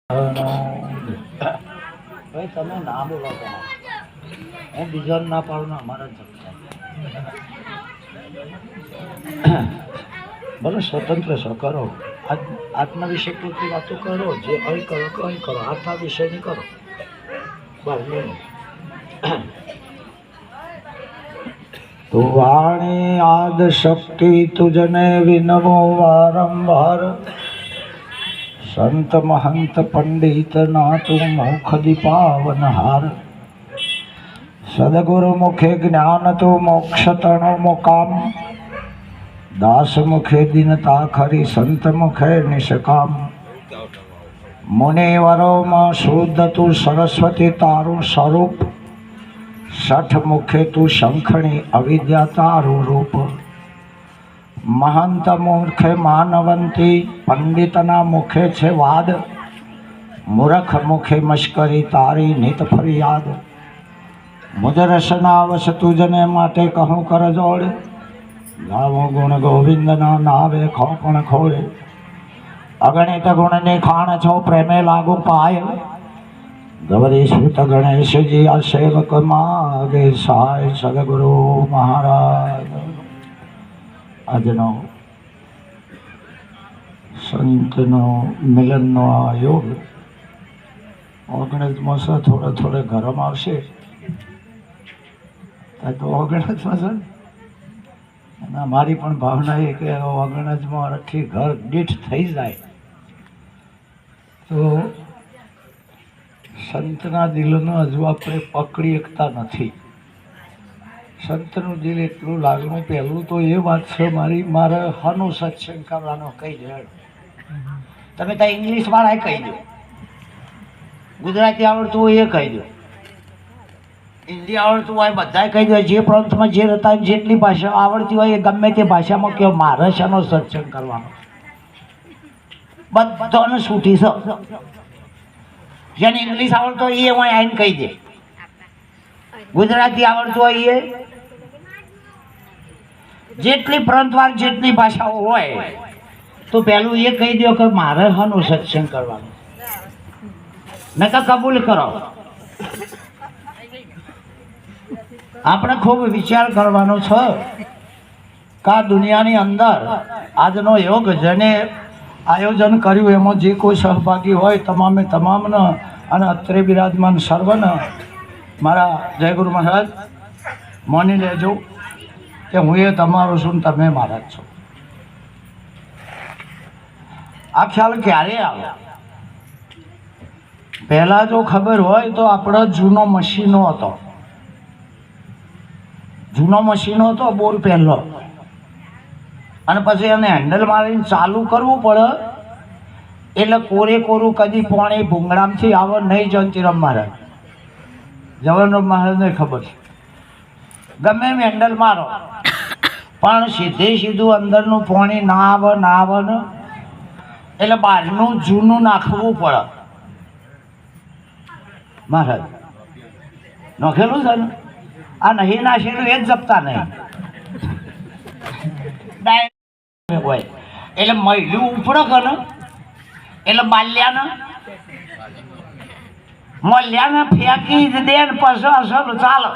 ભાઈ તમે ના બોલો હું બીજાને ના પાડું ને અમારા જ ભલે સ્વતંત્ર છો કરો આત્મા વિશે પૂરતી વાતો કરો જે અહીં કરો કંઈ કરો આત્મા વિષયની કરો બહારની તો વાણી આદ શક્તિ તુજને વિનમો વારંવાર સંત महंत पंडित नातु मुख दीपावन हार सदगुरु मुखे ज्ञान तो मोक्ष तणो मुकाम दास मुखे दीनता खरी संत मुखे निष्काम मुनिवरो में शुद्ध तू सरस्वती तारू स्वरूप सठ मुखे तू शंखणी अविद्या तारू रूप महंत मूर्खे मानवंती पंडितना मुखे छे वाद मूर्ख मुखे मश्करी तारी नित फरियाद मुझ रसनावश तुझने माटे कहूँ कर जोड़े गावो गुण गोविंद ना नावे खोपण खोड़े अगणित गुण निखाण छो प्रेमे लागू पाय गौरी सुत गणेश जी आ सेवक मागे साय सदगुरु महाराज આજનો સંતનો મિલનનો આ યોગ ઓગણસમાં છે થોડે થોડે ગરમ આવશે તો ઓગણસમાં છે અને અમારી પણ ભાવના એ કે ઓગણસમાં અઠી ઘર દીઠ થઈ જાય તો સંતના દિલનો હજુ આપણે પકડી શકતા નથી સંતનું દિલ એટલું લાગણું પહેલું તો એ વાત છે મારે હનો સત્સંગ કરવાનો કહી દે તમે ત્યાં ઇંગ્લિશવાળાએ કહી દો ગુજરાતી આવડતું હોય એ કહી દો હિન્દી આવડતું હોય બધાએ કહી દો જે પ્રાંતમાં જે રહેતા હોય જેટલી ભાષા આવડતી હોય એ ગમે તે ભાષામાં કહો મારે શાનો સત્સંગ કરવાનો બધાને છૂટી છે જેને ઇંગ્લિશ આવડતું હોય એ હું આવીને કહી દે ગુજરાતી આવડતું હોય એ જેટલી પ્રાંતવાર જેટલી ભાષાઓ હોય તો પહેલું એ કહી દો કે મારે હનો સત્સંગ કરવાનો નકર કબૂલ કરો આપણે ખૂબ વિચાર કરવાનો છે કે આ દુનિયાની અંદર આજનો યોગ જેને આયોજન કર્યું એમાં જે કોઈ સહભાગી હોય તમામને અને અત્રે બિરાજમાન સર્વને મારા જયગુરુ મહારાજ માની લેજો કે હું એ તમારો છું તમે મારા જ છો આ ખ્યાલ ક્યારે આવે પહેલાં જો ખબર હોય તો આપણો જૂનો મશીનો હતો બોર પહેલો અને પછી એને હેન્ડલ મારીને ચાલુ કરવું પડે એટલે કોરું કદી પાણી ભૂંગળામથી આવે નહીં જયંતિરામ મહારાજ જવાહરલાલ મહારાજને ખબર છે ગમે એમ હેન્ડલ મારો પણ સીધું અંદરનું પાણી ના આવે ને એટલે બહારનું જૂનું નાખવું પડે મહારાજ નાખેલું છે ને આ નહીં નાખેલું એ જ જપતા નહીં હોય એટલે મહિલું ઉપડે કે ને એટલે મલ્યાને ફેંકી જ દે ને પછી અસર ચાલે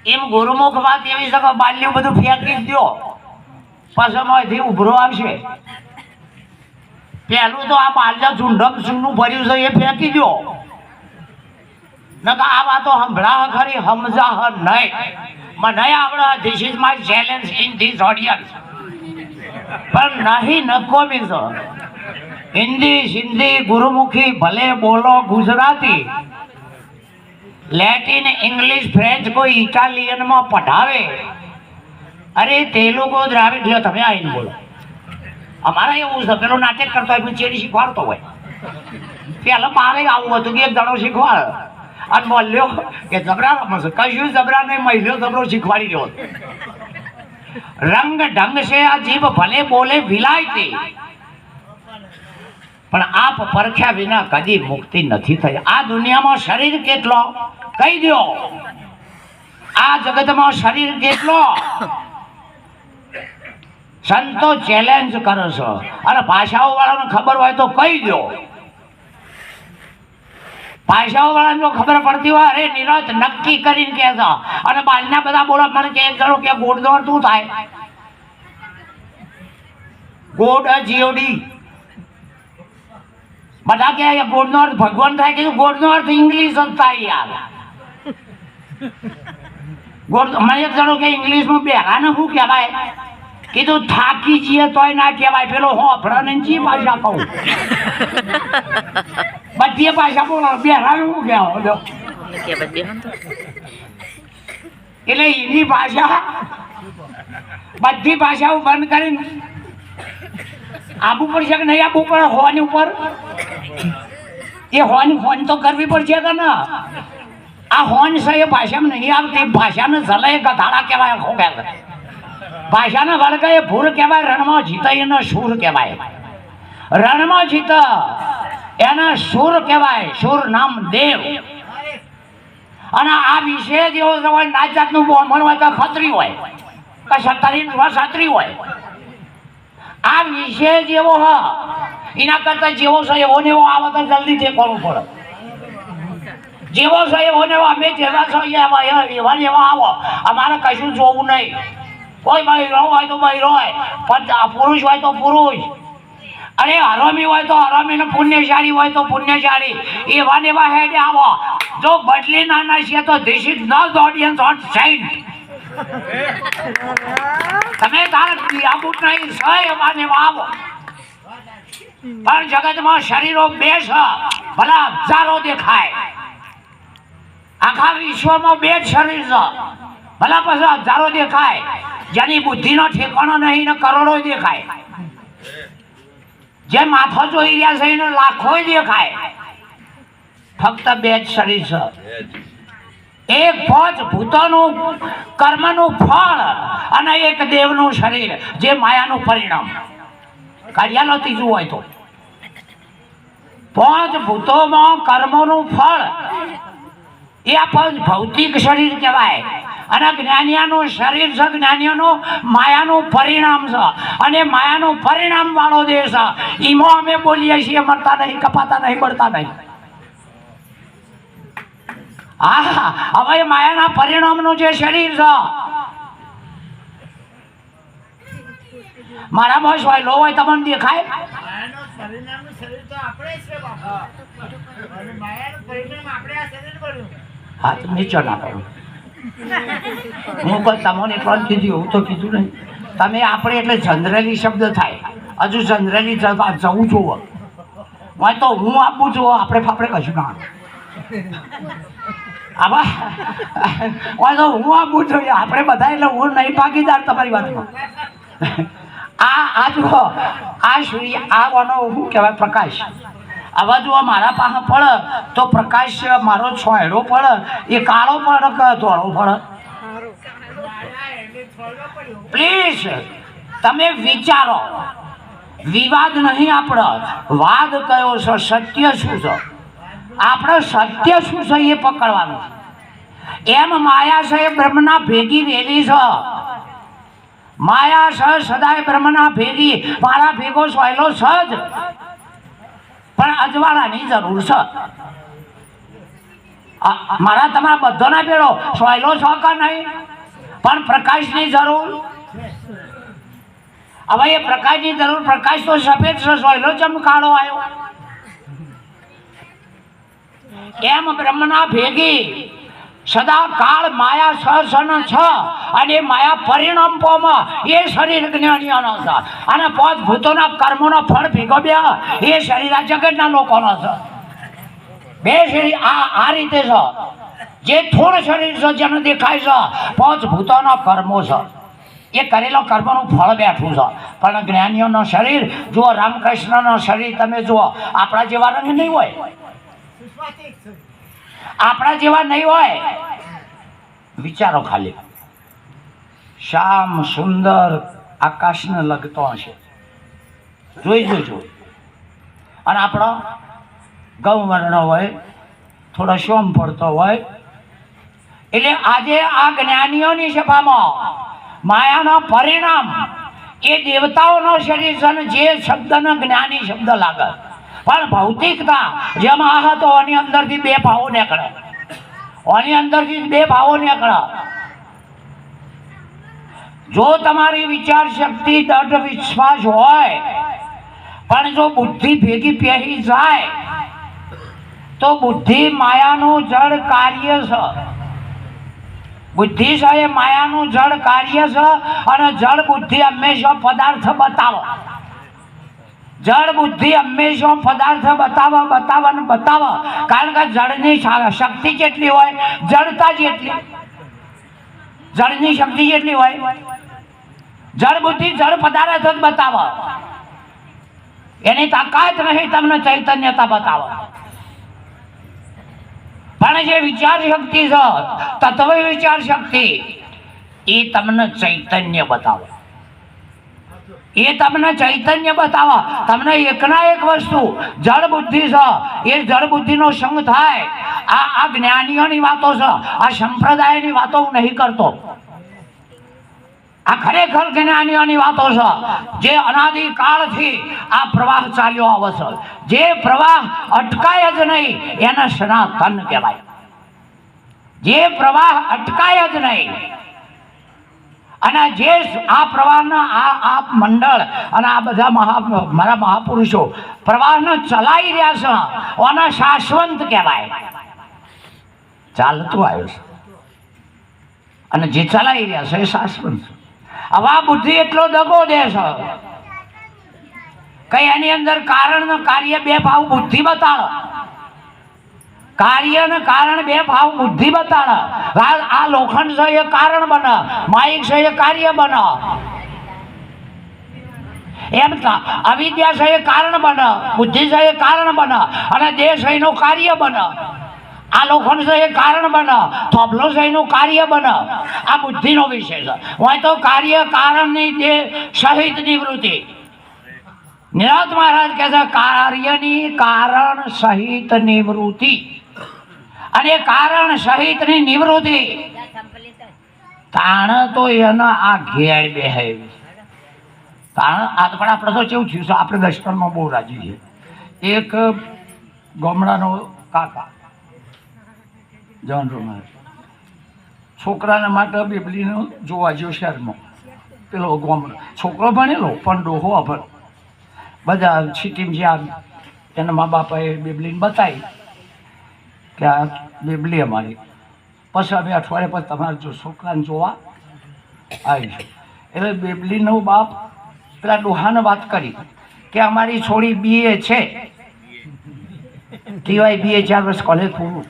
એમ ગુરુમુખ વાત એવી છે કે બાલ્યું બધું ફેંકી જ દો પછી માંથી ઉભરો આવશે પહેલું તો આ બાલ્યા ઝુંડમ ચૂંડું ભર્યું છે એ ફેંકી દો નકર આ વાતો સંભળાવે ખરી સમજા નહીં મને આવડે this is my challenge in this audience પણ નહીં નકોમી છે હિન્દી સિંધી ગુરુમુખી ભલે બોલો ગુજરાતી લેટિન इंग्लिश फ्रेंच कोई इटालियन में पढ़ावे अरे तेलुगु द्राविड लो તમે આવીને બોલો અમારા એવું છે પેલો નાટક કરતો હોય ચેડી શીખવાડતો હોય પેલા મારે આવું હતું કે એક જણો શીખવાડ અને બોલ્યો કે જબરા રમશે કશું જબરા નહીં મહિલો જબરો શીખવાડી રહ્યો રંગ ઢંગ से આ જીભ ભલે બોલે વિલાયતી પણ આપ પરખ્યા વિના કદી મુક્તિ નથી થઈ આ દુનિયામાં શરીર કેટલો કહી દો આ જગતમાં શરીર કેટલો સંતો ચેલેન્જ કરે છે અને ભાષાઓ વાળાને ખબર હોય તો કહી દો ભાષાઓ વાળાને જો ખબર પડતી હોય અરે નિરત નક્કી કરીને કહે છે અને બહારના બધા બોલો મને કે એક જણો કે ગોળનો શું થાય ગોડ જીઓડી બધા કે ગોળનો અર્થ ભગવાન થાય કીધું ગોળનો અર્થ ઇંગ્લિશ જ થાય યાર ગોળ મને એક જણો કે ઇંગ્લિશમાં બેહાને શું કહેવાય કીધું થાકી જઈએ તોય ના કહેવાય પેલો હોફળાને જી ભાષા કહું બધી ભાષા બોલો બેહાનું શું કહેવાય એટલે એની ભાષા બધી ભાષાઓ બંધ કરીને આબુ પડશે કે નહીં આબુ પડે હોવાની ઉપર એ હોન તો કરવી પડશે કે ના આ હોન છે એ ભાષામાં નહીં આવતી ભાષાને જલાય ગધાડા કહેવાય ખોગે ભાષાને વળગે એ ભૂર કહેવાય રણમાં જીતે એને સુર કહેવાય રણમાં જીત એના સુર કહેવાય સુર નામ દેવ અને આ વિશે જેવો હોય નાચ જાતનું બ્રાહ્મણ હોય કે ખત્રી હોય કે ક્ષત્રિય હોય આ વિષય જેવો હ એના કરતા જેવો છે એવો ને એવો આવે તો જલ્દી ઠેકવાનું પડે જેવો છે એવો ને એવો અમે જેવા છો એવા ને એવા આવો અમારે કશું જોવું નહીં કોઈ બૈરો હોય તો બૈરો હોય પણ પુરુષ હોય તો પુરુષ અરે હરામી હોય તો હરામી ને પુણ્યશાળી હોય તો પુણ્યશાળી એવા ને એવા હેડે આવો જો બદલી ના નાખીએ તો this is not audience on side તમે તારા આબૂટ નહીં સય એવાને આવો પણ જગતમાં શરીરો બે છે ભલા હજારો દેખાય આખા વિશ્વમાં બે જ શરીર છે ભલા પછી હજારો દેખાય જેની બુદ્ધિનો ઠેકાણો નહીં ને કરોડો દેખાય જે માથો જોઈ રહ્યા છે એને લાખો દેખાય ફક્ત બે જ શરીર છે એક પાંચ ભૂતોનું કર્મનું ફળ અને એક દેવનું શરીર જે માયાનું પરિણામ કાઢ્યાલો ત્રીજું હોય તો પાંચ ભૂતોમાં કર્મોનું ફળ એ આ પાંચ ભૌતિક શરીર કહેવાય અને જ્ઞાનીઓનું શરીર છે જ્ઞાનીઓનું માયાનું પરિણામ છે અને માયાનું પરિણામ વાળો દેશ છે એમાં અમે બોલીએ છીએ મરતા નહીં કપાતા નહીં બળતા નહીં હા હવે માયાના પરિણામનું જે શરીર છે મારામાં સ્વાયલો હોય તમને દેખાય હાથ નીચો ના કરો હું પણ તમને પણ કીધું એવું તો કીધું નહીં તમે આપણે એટલે જનરલી શબ્દ થાય હજુ જનરલી જવું જોવો હોય તો હું આપું છું આપણે ફાફડે કશું ના આવા તો હું આપું છું આપણે બધા એટલે હું નહીં ભાગીદાર તમારી વાતમાં આ જુઓ આ સૂર્ય આવાનો શું કહેવાય પ્રકાશ આવા જુઓ મારા પાસે પડે તો પ્રકાશ મારો છોયડો પડે એ કાળો પડે કે ધોળો પડે પ્લીઝ તમે વિચારો વિવાદ નહીં આપણો વાદ કયો છે સત્ય શું છે આપણે સત્ય શું છે એ પકડવાનું એમ માયા છે એ બ્રહ્મના ભેગી વેલી છે માયા છે સદાય બ્રહ્મના ભેગી મારા ભેગો સોયલો છે જ પણ અજવાળાની જરૂર છે મારા તમારા બધાના ભેળો સોયલો છે કે નહીં પણ પ્રકાશની જરૂર હવે એ પ્રકાશની જરૂર પ્રકાશ તો સફેદ છે સોયલો ચમકાળો આવ્યો એમ બ્રહ્મના ભેગી સદા કાળ માયા છ અને માયા પરિણામ પામે એ શરીર જ્ઞાનીઓનો છે અને પાંચ ભૂતોના કર્મોનો ફળ ભેગો બે એ શરીર આ જગતના લોકોનો છે બે શરીર આ રીતે છે જે થોડું શરીર છે જેને દેખાય છે પાંચ ભૂતોના કર્મો છે એ કરેલો કર્મનું ફળ બેઠું છે પણ જ્ઞાનીઓનો શરીર જુઓ રામકૃષ્ણનો શરીર તમે જુઓ આપણા જેવા રંગ નહીં હોય આપણા જેવા નહીં હોય વિચારો ખાલી શ્યામ સુંદર આકાશને લગતો હશે જોઈ જોજો અને આપણો ગૌવર્ણ હોય થોડો શ્યોમ પડતો હોય એટલે આજે આ જ્ઞાનીઓની સભામાં માયાનો પરિણામ એ દેવતાઓનો શરીર છે ને જે શબ્દનો જ્ઞાની શબ્દ લાગે પણ ભૌતિકતા જેમાં આ હતો આની અંદરથી બે ભાવો નીકળે, આની અંદરથી બે ભાવો નીકળે. જો તમારી વિચાર શક્તિ દૃઢ વિશ્વાસ હોય પણ જો બુદ્ધિ ભેગી પહેરી જાય તો બુદ્ધિ માયાનું જડ કાર્ય છે. બુદ્ધિ છે એ માયાનું જડ કાર્ય છે અને જડ બુદ્ધિ હંમેશા પદાર્થ બતાવો. જડ બુદ્ધિ હંમેશા પદાર્થ બતાવે કારણ કે જડની શક્તિ જેટલી હોય જડતા જેટલી, જડની શક્તિ જેટલી હોય જડ બુદ્ધિ જડ પદાર્થ જ બતાવે. એની તાકાત નહીં તમને ચૈતન્યતા બતાવે. પણ જે વિચાર શક્તિ છે તત્વ વિચાર શક્તિ એ તમને ચૈતન્ય બતાવે. એ તમને ચૈતન્ય બતાવે. તમને એકના એક વસ્તુ જડ બુદ્ધિ છે એ જડ બુદ્ધિનો સંગ થાય. આ જ્ઞાનીઓની વાતો છે, આ સંપ્રદાયની વાતો હું નહીં કરતો. આ ખરેખર જ્ઞાનીઓની વાતો છે જે અનાદિકાળથી આ પ્રવાહ ચાલ્યો આવે છે. જે પ્રવાહ અટકાય જ નહીં એને સનાતન કહેવાય. જે પ્રવાહ અટકાય જ નહીં અને જે આ પ્રવાહના આ મંડળ અને આ બધા મારા મહાપુરુષો પ્રવાહને ચલાવી રહ્યા છે ઓને શાશ્વત કહેવાય. ચાલતું આવ્યું છે અને જે ચલાવી રહ્યા છે એ શાશ્વત છે. હવે આ બુદ્ધિ એટલો દગો દે છે કઈ એની અંદર કારણ ને કાર્ય બે ભાવ બુદ્ધિ બતાડે. કાર્ય ને કારણ બે ભાવ બુદ્ધિ બતાડે. આ લોખંડ છે એ કારણ બને, માઇક છે એ કાર્ય બને. એમ અવિદ્યા છે એ કારણ બને, બુદ્ધિ છે એ કારણ બને અને દેહ છે એનું કાર્ય બને. આ લોખંડ છે એ કારણ બને, થોભલો છે એનું કાર્ય બને. આ બુદ્ધિનો વિષય છે. હોય તો કાર્ય કારણની દેહ સહિત નિવૃત્તિ. નિરાંત મહારાજ કહે છે કાર્યની કારણ સહિત નિવૃત્તિ. અને કારણ સહિતની નિવૃત્તિ તાણ તો એના આ ઘેર બેહાવી. તાણ આ પણ આપણે તો કેવું થયું છે, આપણે દર્શનમાં બહુ રાજી છે. એક ગામડાનો કાકા જવાન છોકરાના માટે બેબલીનું જોવા જ્યો શહેરમાં. પેલો ગામડો છોકરો ભણેલો પણ ડોહો અભણ. બધા સિટીમાં જ્યાં એના મા બાપાએ બેબલીને બતાવી કે આ બેબલી અમારી. પછી અમે અઠવાડિયા પછી તમારે જો છોકરાને જોવા આવીશું. એટલે બેબલીનો બાપ પેલા ડોહાને વાત કરી કે અમારી છોડી BA છે, TY BA 4 વર્ષ કોલેજ પૂરું.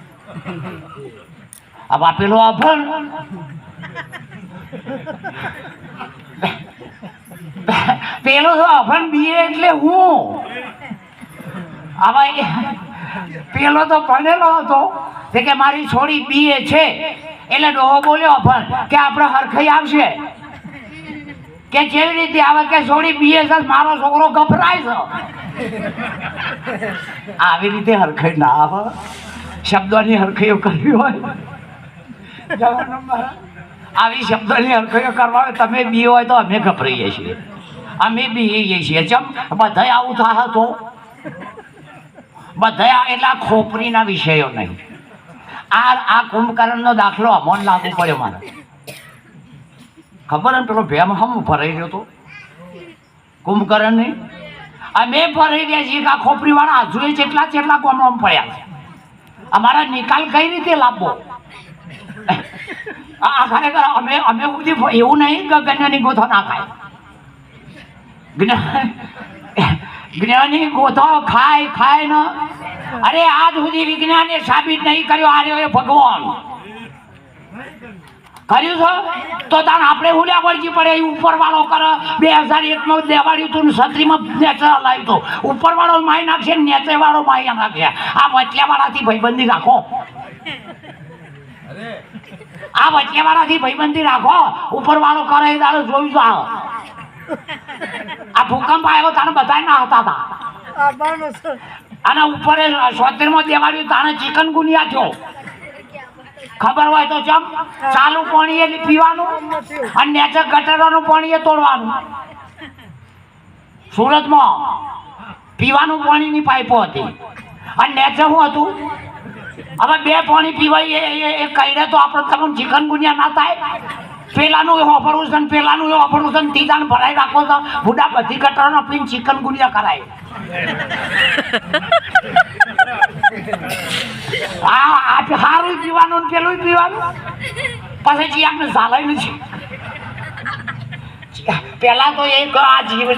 આ પેલો અભણ પેલો તો અભણ BA એટલે હું. હવે પેલો તો ભણેલો હતો તે કે મારી છોડી BA છે. એટલે ડોહો બોલ્યો અભણ કે આપણે હરખાઈ આવશે. કે કેવી રીતે આવે કે છોડી BA છે, મારો છોકરો ગભરાય છે. આવી રીતે હરખાઈ ના આવે. શબ્દોની હરખાઈઓ કરવી હોય, આવી શબ્દોની હરખાઈઓ કરવા હોય તમે બી હોય તો અમે ગભરાઈએ છીએ, અમે બી છીએ. ચમ બધા આવું થાય તો બધા એટલા ખોપરીના વિષયો નહીં. આ કુંભકર્ણનો દાખલો અમોન લાગુ પડ્યો મારે. ખબર ને પેલો ભેમ હમ ભરાઈ રહ્યો હતો કુંભકર્ણની. અમે ભરાઈ રહ્યા છીએ કે આ ખોપરીવાળા હજુ જેટલા ગામડામાં પડ્યા છે. અમારા નિકાલ કઈ રીતે લાવવો? આ ખરેખર અમે સુધી એવું નહીં કે જ્ઞાની ગોથો ના ખાય. જ્ઞાની ગોથો ખાય ને. અરે આજ સુધી વિજ્ઞાને સાબિત નહીં કર્યો આર્યો ભગવાન કર્યું છે. તો તાણ આપણે ઉલ્યા વળજી પડે. ઉપરવાળો કરે 2001માં દેવાળ્યું હતું, 37માં નેચર લાવ્યું હતું. ઉપરવાળો માય નાખશે, નેચરવાળો માય નાખશે. આ વચલેવાળાથી ભાઈબંધી રાખો. આ વચલેવાળાથી ભાઈબંધી રાખો. ઉપરવાળો કરે એ તારે જોયું છે. આ ભૂકંપ આવ્યો તાણે બધા ના હતા હતા. અને ઉપર 73માં દેવાળ્યું તાણે ચિકનગુનિયા થયો. ખબર હોય તો ચમ ચાલુ પાણી એ પીવાનું અને નેચર ગટરનું પાણી એ તોડવાનું. સુરતમાં પીવાનું પાણીની પાઇપો હતી અને નેચર શું હતું હવે બે પાણી પીવાય એ કહીને તો આપણે તમને ચિકન ગુનિયા ના થાય પેલાનું એવું ઓપરેશન પેલાનું એવું ઓપરેશન ત્રીજાને ભરાઈ રાખો તો બુડા બધી કટરાનો પીને ચિકન ગુનિયા કરાય આ સારું પીવાનું ને પેલું પીવાનું પછી જે આપણે ઝાલાય નથી પેલા તો એક આ જીવ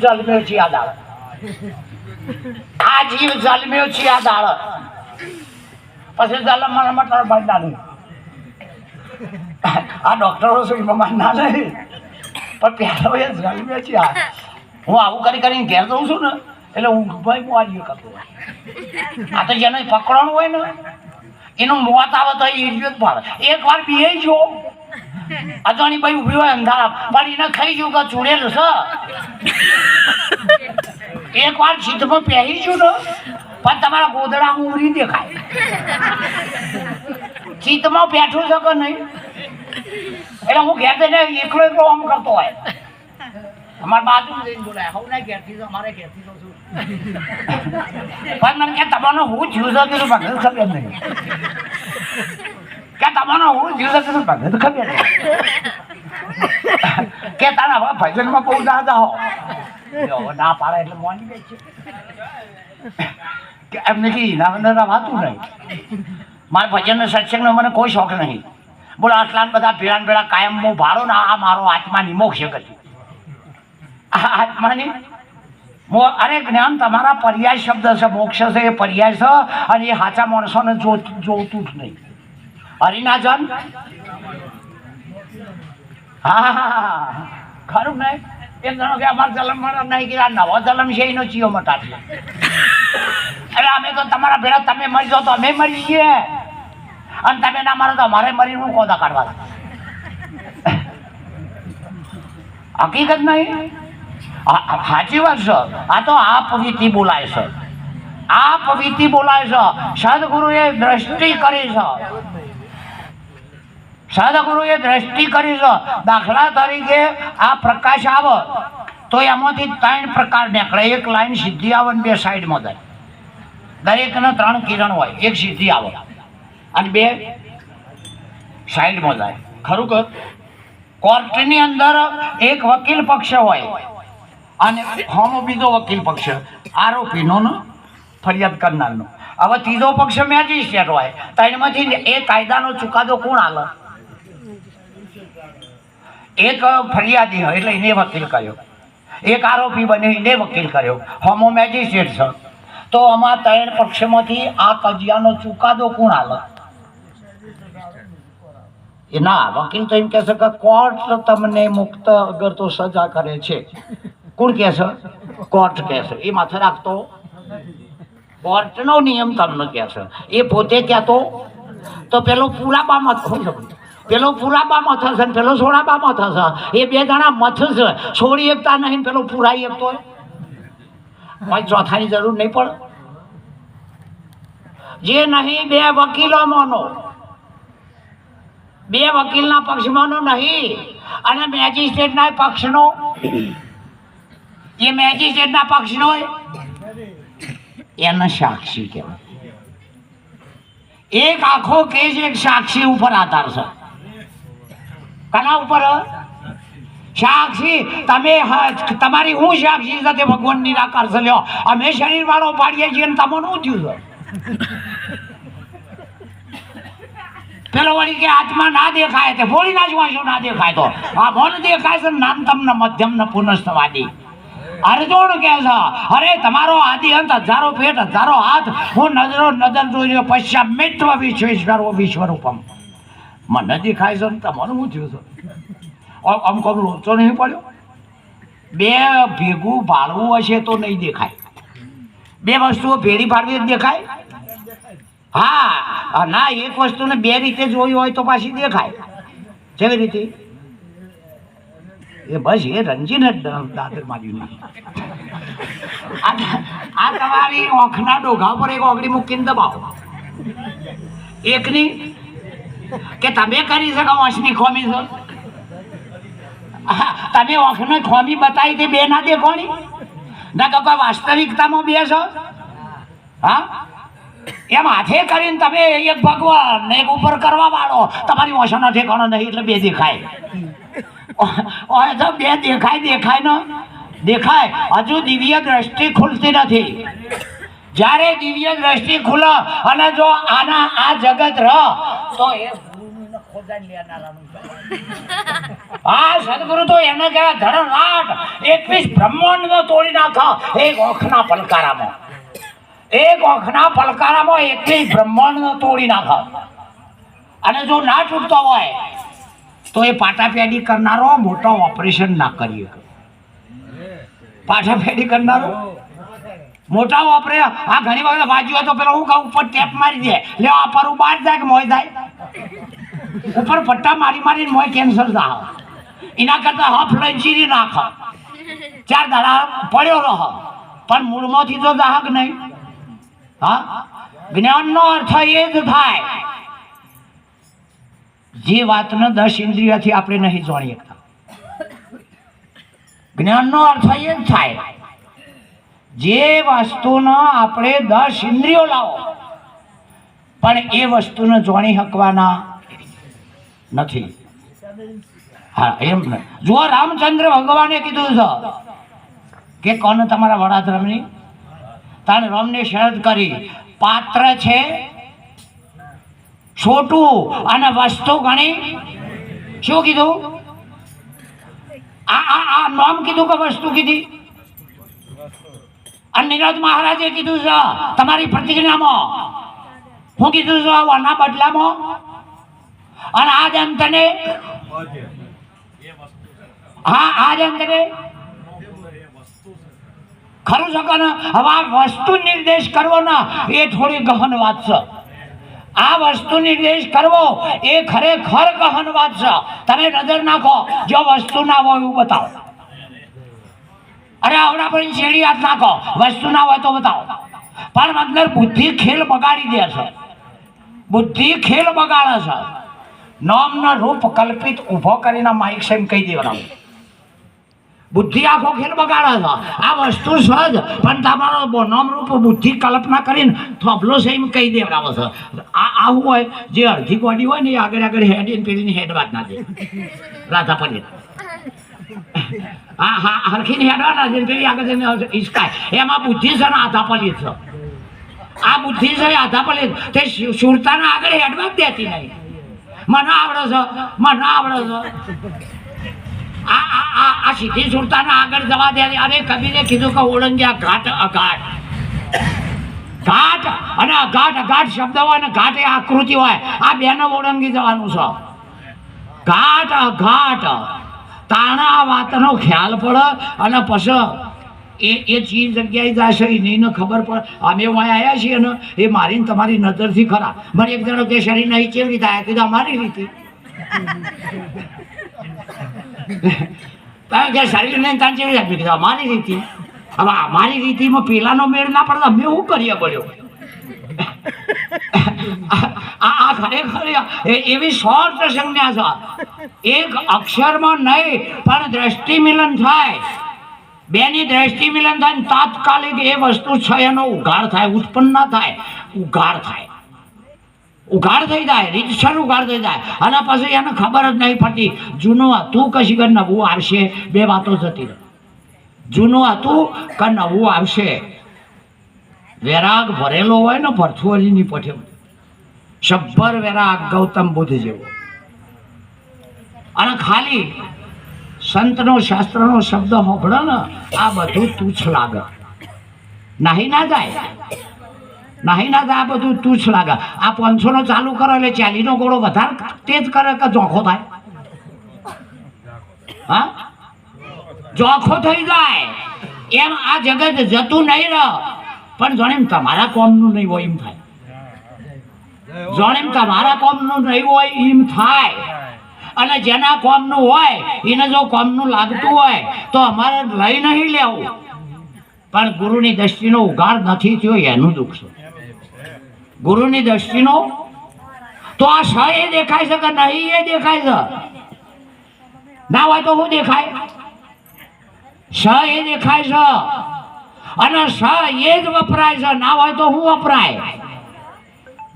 જન્મ્યો છે આ દાળ આ જીવ જન્મ્યો છે આ દાળ પછી જલમ મને મટર બાંધા નહીં આ ડોક્ટરો શું માનના નહીં પણ પેલો એ જન્મ્યો છે આ હું આવું કરીને ઘેર જઉં છું ને એટલે હું ભાઈ હું આ કરતો આ તો જેને પકડવાનું હોય ને એનું મોત આવે તો એ ઇજ્જત પાડે એક વાર પીએ જો અજાણી ભાઈ ઉભી હોય અંધારા પણ એને ખાઈ ગયું કે ચૂડેલું છે એક વાર ચિત્તમાં પહેરી છું ને પણ તમારા ગોદડા ઉમરી દેખાય ચિત્તમાં બેઠું છે કે નહીં એટલે હું ઘેર જઈને એકલો આમ કરતો હોય અમારા બાજુ જઈને બોલાય હું ના ઘેરથી તો અમારે ઘેરથી તો છું પણ મને કે તમારો હું જ્યુસ હતું મને ખબર નહીં કે તમારો હું જ્યુસ હતું મને ખબર નહીં કે તારા હવે ભજનમાં બહુ દાદા હો ના પાડે એટલે મોની ગઈ છે કે એમને કે ઇનામ વાતું નહીં મારા ભજનનો સત્સંગનો મને કોઈ શોખ નહીં બોલો આટલા બધા ભેળા કાયમ હું ભાડો ને આ મારો આત્માની મોક્ષ હતી આ આત્માની અરે જ્ઞાન તમારા પર્યાય શબ્દ છે મોક્ષ છે એ પર્યાય છે અને એ સાચા માણસોને જોતું જ નહીં હરિના જન હા ખરું નહીં એમ જાણો કે અમારા જલમ નહીં કે આ નવો જલમ છે એનો ચિયો મટાડશે અરે અમે તો તમારા ભેળા તમે મરી જાઓ તો અમે મરી જઈએ અને તમે ના મારો તો અમારે મરીને હું કોદા કાઢવા હકીકત નહીં સાચી વાત છે આ તો આ પવિત્રી બોલાય છે આ પવિત્રી બોલાય છે સદગુરુએ દ્રષ્ટિ કરી છે સદગુરુએ દ્રષ્ટિ કરી છે દાખલા તરીકે આ પ્રકાશ આવે તો એમાંથી 3 પ્રકાર નીકળે એક લાઈન સીધી આવે ને 2 સાઈડમાં જાય દરેકના 3 કિરણ હોય એક સીધી આવે અને 2 સાઈડમાં જાય ખરું કે કોર્ટની અંદર એક વકીલ પક્ષ હોય અને હોમો બીજો વકીલ પક્ષ આરોપીનો ને ફરિયાદ કરનારનો હવે ત્રીજો પક્ષ મેજિસ્ટ્રેટ હોય ત્રણમાંથી એ કાયદાનો ચુકાદો કોણ આલે એક ફરિયાદી હોય એટલે એને વકીલ કર્યો એક આરોપી બને એને વકીલ કર્યો હોમો મેજિસ્ટ્રેટ છે તો આમાં 3 પક્ષમાંથી આ કજિયાનો ચુકાદો કોણ આલે એ ના વકીલ તો એમ કહે છે કે કોર્ટ તમને મુક્ત અગર તો સજા કરે છે કોણ કહે છે કોર્ટ કહે છે એ માથે રાખતો કોર્ટનો નિયમ તમને કહે છે એ પોતે કહેતો તો પેલો પુરાબા મત પેલો પુરાબા મત હશે ને પેલો સોડાબા મત હશે એ 2 જણા મત છે છોડી એકતા નહીં પેલો પુરાઈ એકતો હોય ચોથાની જરૂર નહીં પડે જે નહીં 2 વકીલો માનો 2 વકીલના પક્ષમાંનો નહીં અને મેજિસ્ટ્રેટના પક્ષનો એ મેજિસ્ટ્રેટના પક્ષનો એના સાક્ષી કહેવાય એક આખો કેસ એક સાક્ષી ઉપર આધાર છે કના ઉપર સાક્ષી તમે તમારી હું સાક્ષી સાથે ભગવાન નિરાકાર છે લ્યો અમે શરીર વાળો પાડીએ છીએ ને તમને શું થયું છે પેલો વળી કે આત્મા ના દેખાય તે ફોડી નાખવા ના દેખાય તો આ મન દેખાય છે નામ તમને મધ્યમ ને પુનઃસ્થવાદી અર્જુન કહે છે અરે તમારો આદિ અંત હજારો પેટ હજારો હાથ હું નજર જોઈ રહ્યો પશ્ચાત મિત્ર વિશ્વેશ્વર વિશ્વરૂપમ મને દેખાય છે તમારું શું થયું છે અમુક લોચો નહીં પડ્યો 2 ભેગું ભાળવું હશે તો નહીં દેખાય 2 વસ્તુઓ ભેળી પાડવી જ દેખાય હા ના એક વસ્તુને 2 રીતે જોઈ હોય તો પાછી દેખાય કેવી રીતે એ બસ એ રંજીને દાદર માર્યું નહીં આ તમારી ઓખના ડોઘા પર એક ઓગળી મૂકીને દબાવો એકની કે તમે કરી શકો ઓછની ખોમી છો તમે ઓખને ખોમી બતાવી તે 2 ના દેખોણી ના તો કોઈ વાસ્તવિકતામાં બેસો. હા, એમ હાથે કરીને તમે એક ભગવાન ને એક ઉપર કરવા વાળો, તમારી ઓછાનો ઠેકાણો નહીં એટલે બે દેખાય. તો બે દેખાય ને દેખાય. હજુ દિવ્ય દ્રષ્ટિ ખુલતી નથી. જ્યારે દિવ્ય દ્રષ્ટિ ખુલે અને જો આના આ જગત રહ તો એ હા સદગુરુ તો એને કહેવાય ધડનાટ. 21 બ્રહ્માંડ તોડી નાખો એક ઓખના પલકારામાં. એક ઓખના પલકારામાં 21 બ્રહ્માંડ તોડી નાખો. અને જો ના તૂટતો હોય તો એ પાટાપેડી કરનારો મોટો ઓપરેશન ના કરીએ. પાટાપેડી કરનારો મોટા વાપરે. આ ઘણી વખત બાજુ હોય તો પેલો હું કહું ઉપર ટેપ મારી દે, લે આ પર બહાર જાય કે મોય જાય. ઉપર પટ્ટા મારીને મોય કેન્સર થાય. એના કરતા હફ લઈને ચીરી નાખ, 4 દાડા પડ્યો રહો, પણ મૂળમાંથી તો દાહક નહીં. હા, જ્ઞાનનો અર્થ એ જ થાય જે વાતને 10 ઇન્દ્રિયથી આપણે નહીં જાણી શકતા. જ્ઞાનનો અર્થ એ જ થાય જે વસ્તુનો આપણે 10 ઇન્દ્રિયો લાવો પણ એ વસ્તુને જાણી શકવાના નથી. હા એમ ને. જો રામચંદ્ર ભગવાને કીધું છે કે કોને તમારા વડાધર્મની તાણે રામને શરત કરી પાત્ર છે છોટું અને વસ્તુ ઘણી. શું કીધું? આ નામ કીધું કે વસ્તુ કીધી? અને નિરજ મહારાજે કીધું છે તમારી પ્રતિજ્ઞામાં હું કીધું છું આના બદલામાં. અને આજ એમ તને હા આજ એમ તને ખરું છે કે હવે આ વસ્તુ નિર્દેશ કરવો ના એ થોડી ગહન વાત છે. આ વસ્તુ નિર્દેશ કરવો એ ખરેખર ગહન વાત છે. તમે નજર નાખો, જો વસ્તુ ના હોય એવું બતાવો. અરે આવડા પણ શેરી હાથ નાખો, વસ્તુ ના હોય તો બતાવો. પણ અંદર બુદ્ધિ ખેલ બગાડી દે છે. બુદ્ધિ ખેલ બગાડે છે. નામનો રૂપ કલ્પિત ઊભો કરીને માઇક સેમ કહી દેવાનું. બુદ્ધિ આખો ખેલ બગાડે છે. આ વસ્તુ સહજ પણ તમારો નામ રૂપ બુદ્ધિ કલ્પના કરીને થોભલો સેમ કહી દેવડાવે છે. આવું હોય જે અડધી ગોડી હોય ને એ આગળ હેડ ઇન પેલીની હેડ વાત ના દે રાધા પંડિત. હા હા હરખીને હેડવાના છે પેલી આગળ ઈચ્છાય એમાં બુદ્ધિ છે ને આધા પલિત છે. આ બુદ્ધિ છે આધા પલિત તે સુરતાને આગળ હેડવા જ દેતી નહીં. મને આવડે છે, મને આવડે છે. આ સીધી સુરતાને આગળ જવા દે. અરે કબીરે કીધું કે ઓળંગ્યા ઘાટ અઘાટ. ઘાટ અને અઘાટ શબ્દ હોય ને ઘાટ એ આકૃતિ હોય. આ બેને ઓળંગી જવાનું છે. ઘાટ અઘાટ તાણા આ વાતનો ખ્યાલ પડે અને પછી એ ચીજ જગ્યાએ જશે એને ખબર પડે. અમે અહીં આવ્યા છીએ ને એ મારીને તમારી નજરથી ખરા. મને એક જણો કે શરીર નહીં કેવી રીતે આવ્યા કીધું અમારી રીતે. તમે કે શરીર નહીં ત્યાં કેવી રીતે કીધું અમારી રીતે. હવે અમારી રીતિમાં પેલાનો મેળ ના પડે અમે શું કરીએ પડ્યો. આ ખરેખર એવી 100 સંજ્ઞા છે. એક અક્ષરમાં નહીં પણ દ્રષ્ટિ મિલન થાય. બેની દ્રષ્ટિ મિલન થાય તાત્કાલિક એ વસ્તુ છે એનો ઉઘાડ થાય. ઉત્પન્ન ના થાય, ઉઘાડ થાય. ઉઘાડ થઈ જાય, રીતસર ઉઘાડ થઈ જાય. અને પછી એને ખબર જ નહીં પડતી જૂનું હતું કશી કર નવું આવશે. બે વાતો જતી રહે. જૂનું હતું કે નવું આવશે. વેરાગ ભરેલો હોય ને ભરથુઅલીની પઠે સબ્બર વેરાગ ગૌતમ બુદ્ધ જેવો. અને ખાલી સંતનો શાસ્ત્રનો શબ્દ હોભળો ને આ બધું તુચ્છ લાગે. નાહી ના જાય, નાહી ના જાય. આ બધું તુચ્છ લાગે. આ 500 નો ચાલુ કરો એટલે 40 નો ગોળો વધારે તેજ કરે કે જોખો થાય? હા જોખો થઈ જાય. એમ આ જગત જતું નહીં રહે પણ જાણે તમારા કોમનું નહીં હોય એમ થાય. જાણે તમારા કોમનું નહીં હોય એમ થાય. અને જેના કોમનું હોય એને જો કોમનું લાગતું હોય તો અમારે લઈ નહીં લેવું. પણ ગુરુની દ્રષ્ટિનો ઉઘાડ નથી થયો એનું દુઃખ છે. ગુરુની દ્રષ્ટિનો તો આ સ એ દેખાય છે કે નહીં એ દેખાય છે. ના હોય તો શું દેખાય? સ એ દેખાય છે અને સ એ જ વપરાય છે, ના હોય તો શું વપરાય?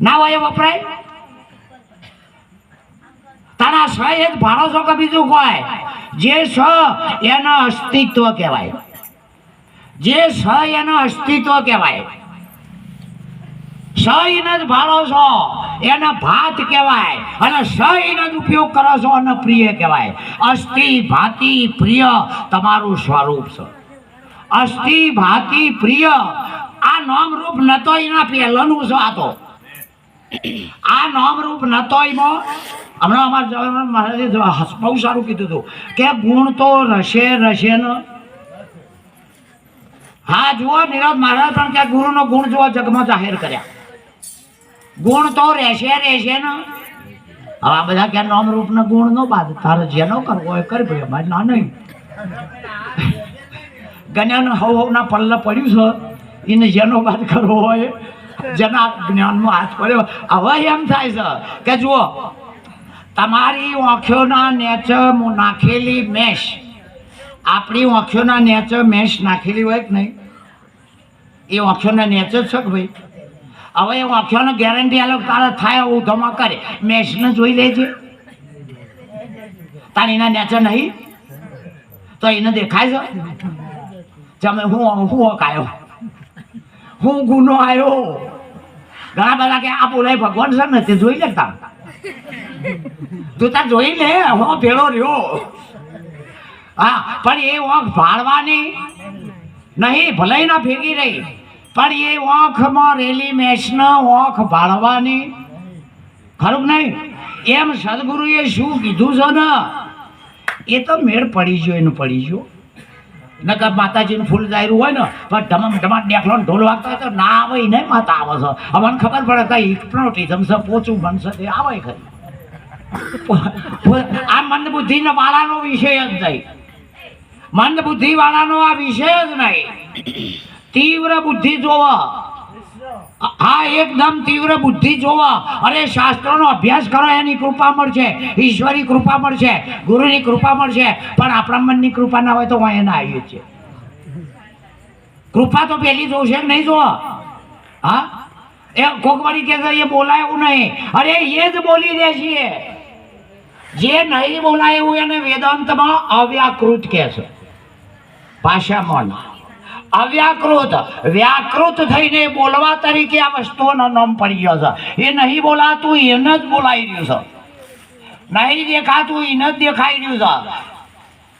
ના હોય એ વપરાય. તારા સ એ જ ભાડો છો કે બીજું કોઈ? જે સ એના અસ્તિત્વ કહેવાય. જે સ એના અસ્તિત્વ કહેવાય. સ એને જ ભાડો છો એને ભાત કહેવાય, અને સ એનો જ ઉપયોગ કરો છો અને પ્રિય કહેવાય. અસ્થિ ભાતિ પ્રિય તમારું સ્વરૂપ છે. અસ્થિ ભાતિ પ્રિય આ નામ રૂપ નતો એના પહેલાનું છે. આ નામ રૂપ નતો એમાં હમણાં અમારા જવાહર મહારાજે બહુ સારું કીધું હતું કે ગુણ તો રસે રસે ને. હા જુઓ નિરજ મહારાજ પણ કે ગુરુનો ગુણ જુઓ જગમાં જાહેર કર્યા. ગુણ તો રહેશે રહેશે ને. હવે આ બધા ક્યાં નામ રૂપ ના ગુણ નો બાદ તારે જેનો કરવો હોય કરી ભાઈ અમારે ના નહીં. જ્ઞાન હવ ના પલ્લા પડ્યું છે એને જેનો બાદ કરવો હોય જેના જ્ઞાનમાં હાથ પડ્યો. હવે એમ થાય છે કે જુઓ તમારી આંખોના નેચ નાખેલી મેશ, આપણી આંખોના નેચ મેશ નાખેલી હોય કે નહીં? એ આંખોના નેચ જ છે કે ભાઈ? હવે એ આંખોને ગેરંટી આલો તારે થાય એવું ધમા કરે મેશને જોઈ લેજે. તારી એના નેચર નહીં તો એને દેખાય છે તમે હું કાયો હું ગુનો આવ્યો. ઘણા બધા કે આ બોલાય ભગવાન છે ને તે જોઈ લેતા તું તાર જોઈ લે હું ભેળો રહ્યો. હા પણ એ આંખ ભાળવાની નહીં, ભલે ના ભેગી રહી, પણ એ આંખમાં રેલી મેશને આંખ ભાળવાની ખરું નહીં. એમ સદગુરુએ શું કીધું છે ને એ તો મેળ પડી ગયો એનું પડી ગયો. નકર માતાજીનું ફૂલ જાયરું હોય ને પણ ધમમ ધમાટ ડેખલો ઢોલ વાગતા હોય તો ના આવે એને માતા આવે છે. અમને ખબર પડે કે હિપ્નોટિઝમ છે, પોચું બનશે તે આવે ખરી. આ મંદ બુદ્ધિ વાળાનો વિષય જ નહીં. મંદ બુદ્ધિ વાળાનો આ વિષય જ નહીં. તીવ્ર બુદ્ધિ જોવા, હા એકદમ તીવ્ર બુદ્ધિ જોવા. અરે શાસ્ત્રોનો અભ્યાસ કરો એની કૃપા મળશે, ઈશ્વરી કૃપા મળશે, ગુરુની કૃપા મળશે. પણ આપણા મનની કૃપા ના હોય તો હું એને આવી છે. કૃપા તો પેલી જોશે નહીં જોવા. હા એ કોકવાડી કે એ બોલાય એવું નહીં. અરે એ જ બોલી દે છે. જે નહીં બોલાય એવું એને વેદાંતમાં અવ્યાકૃત કહે છે. ભાષામાં અવ્યાકૃત. વ્યાકૃત થઈને બોલવા તરીકે આ વસ્તુઓનો નામ પડી ગયો છે. એ નહીં બોલાતું એને જ બોલાઈ રહ્યું છે, નહીં દેખાતું એને જ દેખાઈ રહ્યું છે.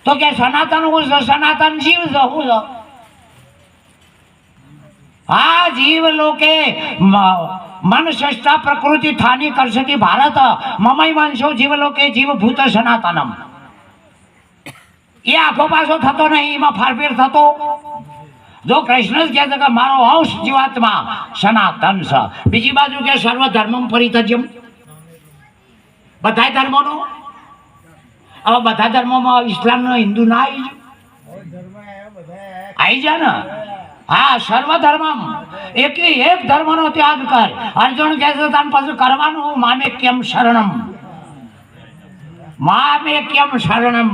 તો કે સનાતન હું છે? સનાતન જીવ છે. હું છે? હા જીવ લોકે મન સષ્ટા પ્રકૃતિ થાની કરશતી ભારત મમય વંશો જીવ લોકે જીવભૂત સનાતનમ. એ આખો પાછો થતો નહીં, એમાં ફારફેર થતો. જો કૃષ્ણ જ કહે છે કે મારો અંશ જીવાત્મા સનાતન છે. બીજી બાજુ કે સર્વ ધર્મ પરિત્યજ્યમ, બધા ધર્મોનો. હવે બધા ધર્મોમાં ઇસ્લામનો હિન્દુ ના આવી જાય ને. હા સર્વ ધર્મ એક ધર્મનો ત્યાગ કર. અર્જુન કહે છે તને પછી કરવાનું મામે કેમ શરણમ, મામે કેમ શરણમ.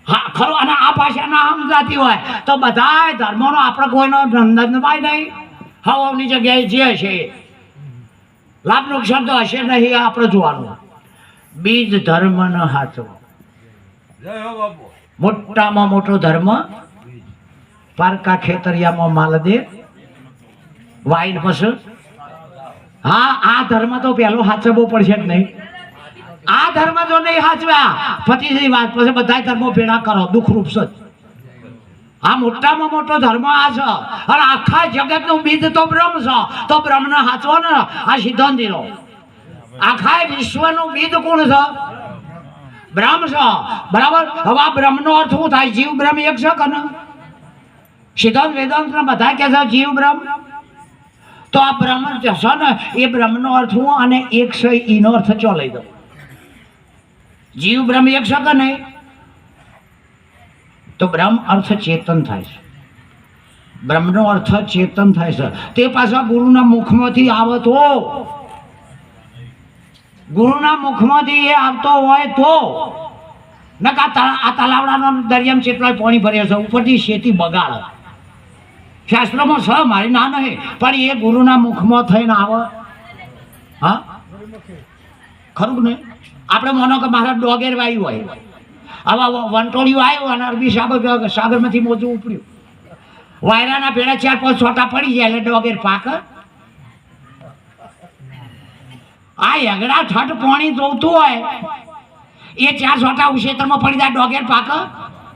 હા ખરું. અને આ ભાષા ના સમજાતી હોય તો બધા ધર્મોનો આપણે કોઈનો ધંધભાઈ નહીં. હવાની જગ્યાએ જે હશે લાભ નુકસાન તો હશે નહીં, આપણે જોવાનું. બીજ ધર્મ ન હાચવો. મોટામાં મોટો ધર્મ પારકા ખેતરિયામાં માલ દે વાઈન પછી. હા આ ધર્મ તો પેલો હાચવવો પડશે કે નહીં? આ ધર્મ જો નહીં હાચવ્યા પતિની વાત પછી બધા ધર્મો ભેળા કરો દુઃખરૂપ છે. આ મોટામાં મોટો ધર્મ આ છે. અને આખા જગતનું બીજ તો બ્રહ્મ છે. તો બ્રહ્મને હાચવો ને. આ સિદ્ધાંતિનો આખા વિશ્વનું બીજ કોણ છે? બ્રહ્મ છે. બરાબર. હવે આ બ્રહ્મનો અર્થ શું થાય? જીવ બ્રહ્મ એક છે કે ને? સિદ્ધાંત વેદાંત બધા કે છે જીવ બ્રહ્મ. તો આ બ્રહ્મ છે ને એ બ્રહ્મનો અર્થ હું અને એક છે એનો અર્થ ચો લઈ દઉં. જીવ બ્રહ્મ એક છે કે નહીં? તો બ્રહ્મ અર્થ ચેતન થાય છે. બ્રહ્મનો અર્થ ચેતન થાય છે. તે પાછા ગુરુના મુખમાંથી આવે તો, ગુરુના મુખમાંથી એ આવતો હોય તો. નકા આ તલાવડાનો દરિયામાં કેટલાય પાણી ભર્યો છે ઉપરથી શેતી બગાડ. શાસ્ત્રોમાં છ મારી ના નહીં પણ એ ગુરુના મુખમાં થઈને આવે હા ખરું ને આપણે માનો કે મારા ડોગેર વાયુ હોય આવા વંટોળિયું આવ્યું અને અરબી સાગરમાંથી મોજું ઉપડ્યું વાયરાના ભેળા 4-5 છોટા પડી જાય એટલે ડોગેર પાક આ એગડા ઠઠ પાણી જોતું હોય એ 4 છોટા ઉછેતરમાં પડી જાય ડોગેર પાક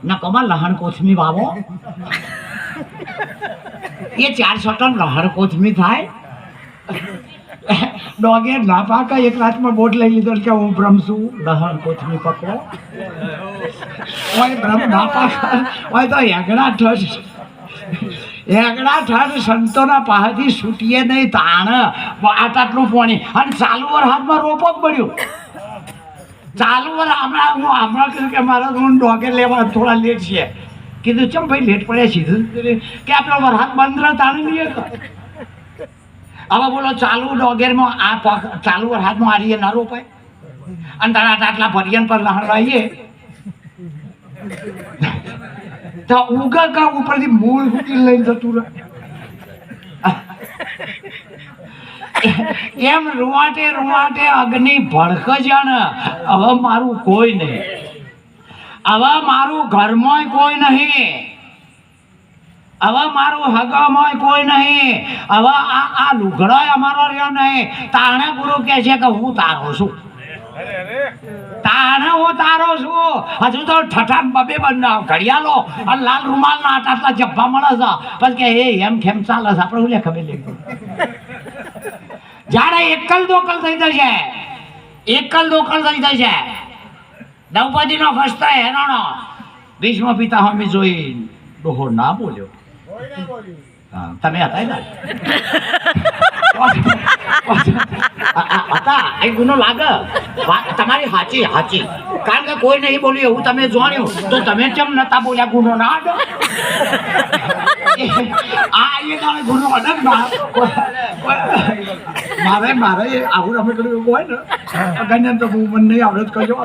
ન કમા લહણ કોથમી વાવો એ 4 છોટા લહણ કોથમી થાય ડોગેર ના પાકા એક રાતમાં બોટ લઈ લીધો કે હું બ્રહ્મ છું લહણ કોથમી પકડો ઓય બ્રહ્મ ના પાકા ઓય તો એગડા ઠઠ સંતોના પાસેથી છૂટીએ નહીં તાણ આટલું પાણી અને ચાલુ વરસાદમાં રોપો પડ્યું ચાલુ વર હમણાં કહ્યું કે મારા હું ડોગેર લેવા થોડા લેટ છે કીધું ચમ ભાઈ લેટ પડ્યા સીધું કે આપણો વરસાદ બંધ રહે તાણી લઈએ હવે બોલો ચાલુ ડોગેરમાં આ ચાલુ વરસાદમાં આરીએ ના રોપાય અને તારા આટલા ભરિયન પર લહણ રહીએ તો ઉગા કા ઉપરથી મૂળ ફૂટી લઈને જતું રહે એમ રૂવાટે અગ્નિ ભડક જાણે હવે મારું કોઈ નહીં હવે મારું ઘરમાં કોઈ નહીં હવે મારું હગામાં કોઈ નહીં હવે આ લુગડો અમારો રહ્યો નહીં તાણે ગુરુ કહે છે કે હું તારો છું તાણે હું તારો છું હજુ તો ઠઠાક બબે બનાવ ઘડિયાળો અને લાલ રૂમાલના આટલા જબ્બા મળે છે પછી કે એ એમ ખેમ ચાલે છે આપણે ઓલે ખબર લે જ્યારે એકલ દોકલ થઈ જશે દ્રૌપદીનો વસ્ત્ર હેરાણો ભીષ્મ પિતા હમી જોઈ ડોહો ના બોલ્યો તમે હતા ને હતા એ ગુનો લાગે તમારી હાચી કારણ કે કોઈ નહીં બોલ્યું એવું તમે જાણ્યું તો તમે કેમ નતા બોલ્યા ગુનો ના ગુનો અડગ મારે આવું અમે કર્યું હોય ને અગન્ય તો હું મને નહીં આવડત કરજો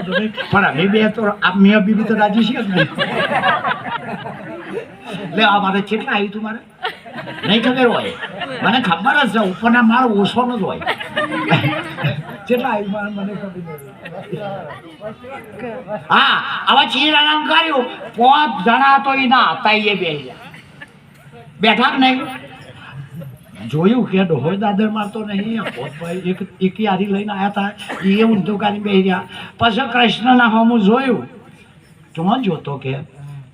પણ અમે બે તો મેં બીબી તો રાજી છીએ જ નહીં એટલે આ મારે કેટલા આવ્યું તું મારે નહીં ખબર હોય મને ખબર જ છે ઉપરના માળ ઓછવાનો જ હોય કેટલા આવ્યું મને ખબર હા હવે ચીર આરામ કર્યું 5 જણા તો એ ના હતા એ બેઠા કે નહીં જોયું કે ડોહો દાદર મારતો નહીં એક યારી લઈને આવ્યા હતા એ ઊંધું કાઢી બેસી ગયા પછી કૃષ્ણના હમું જોયું જોન જોતો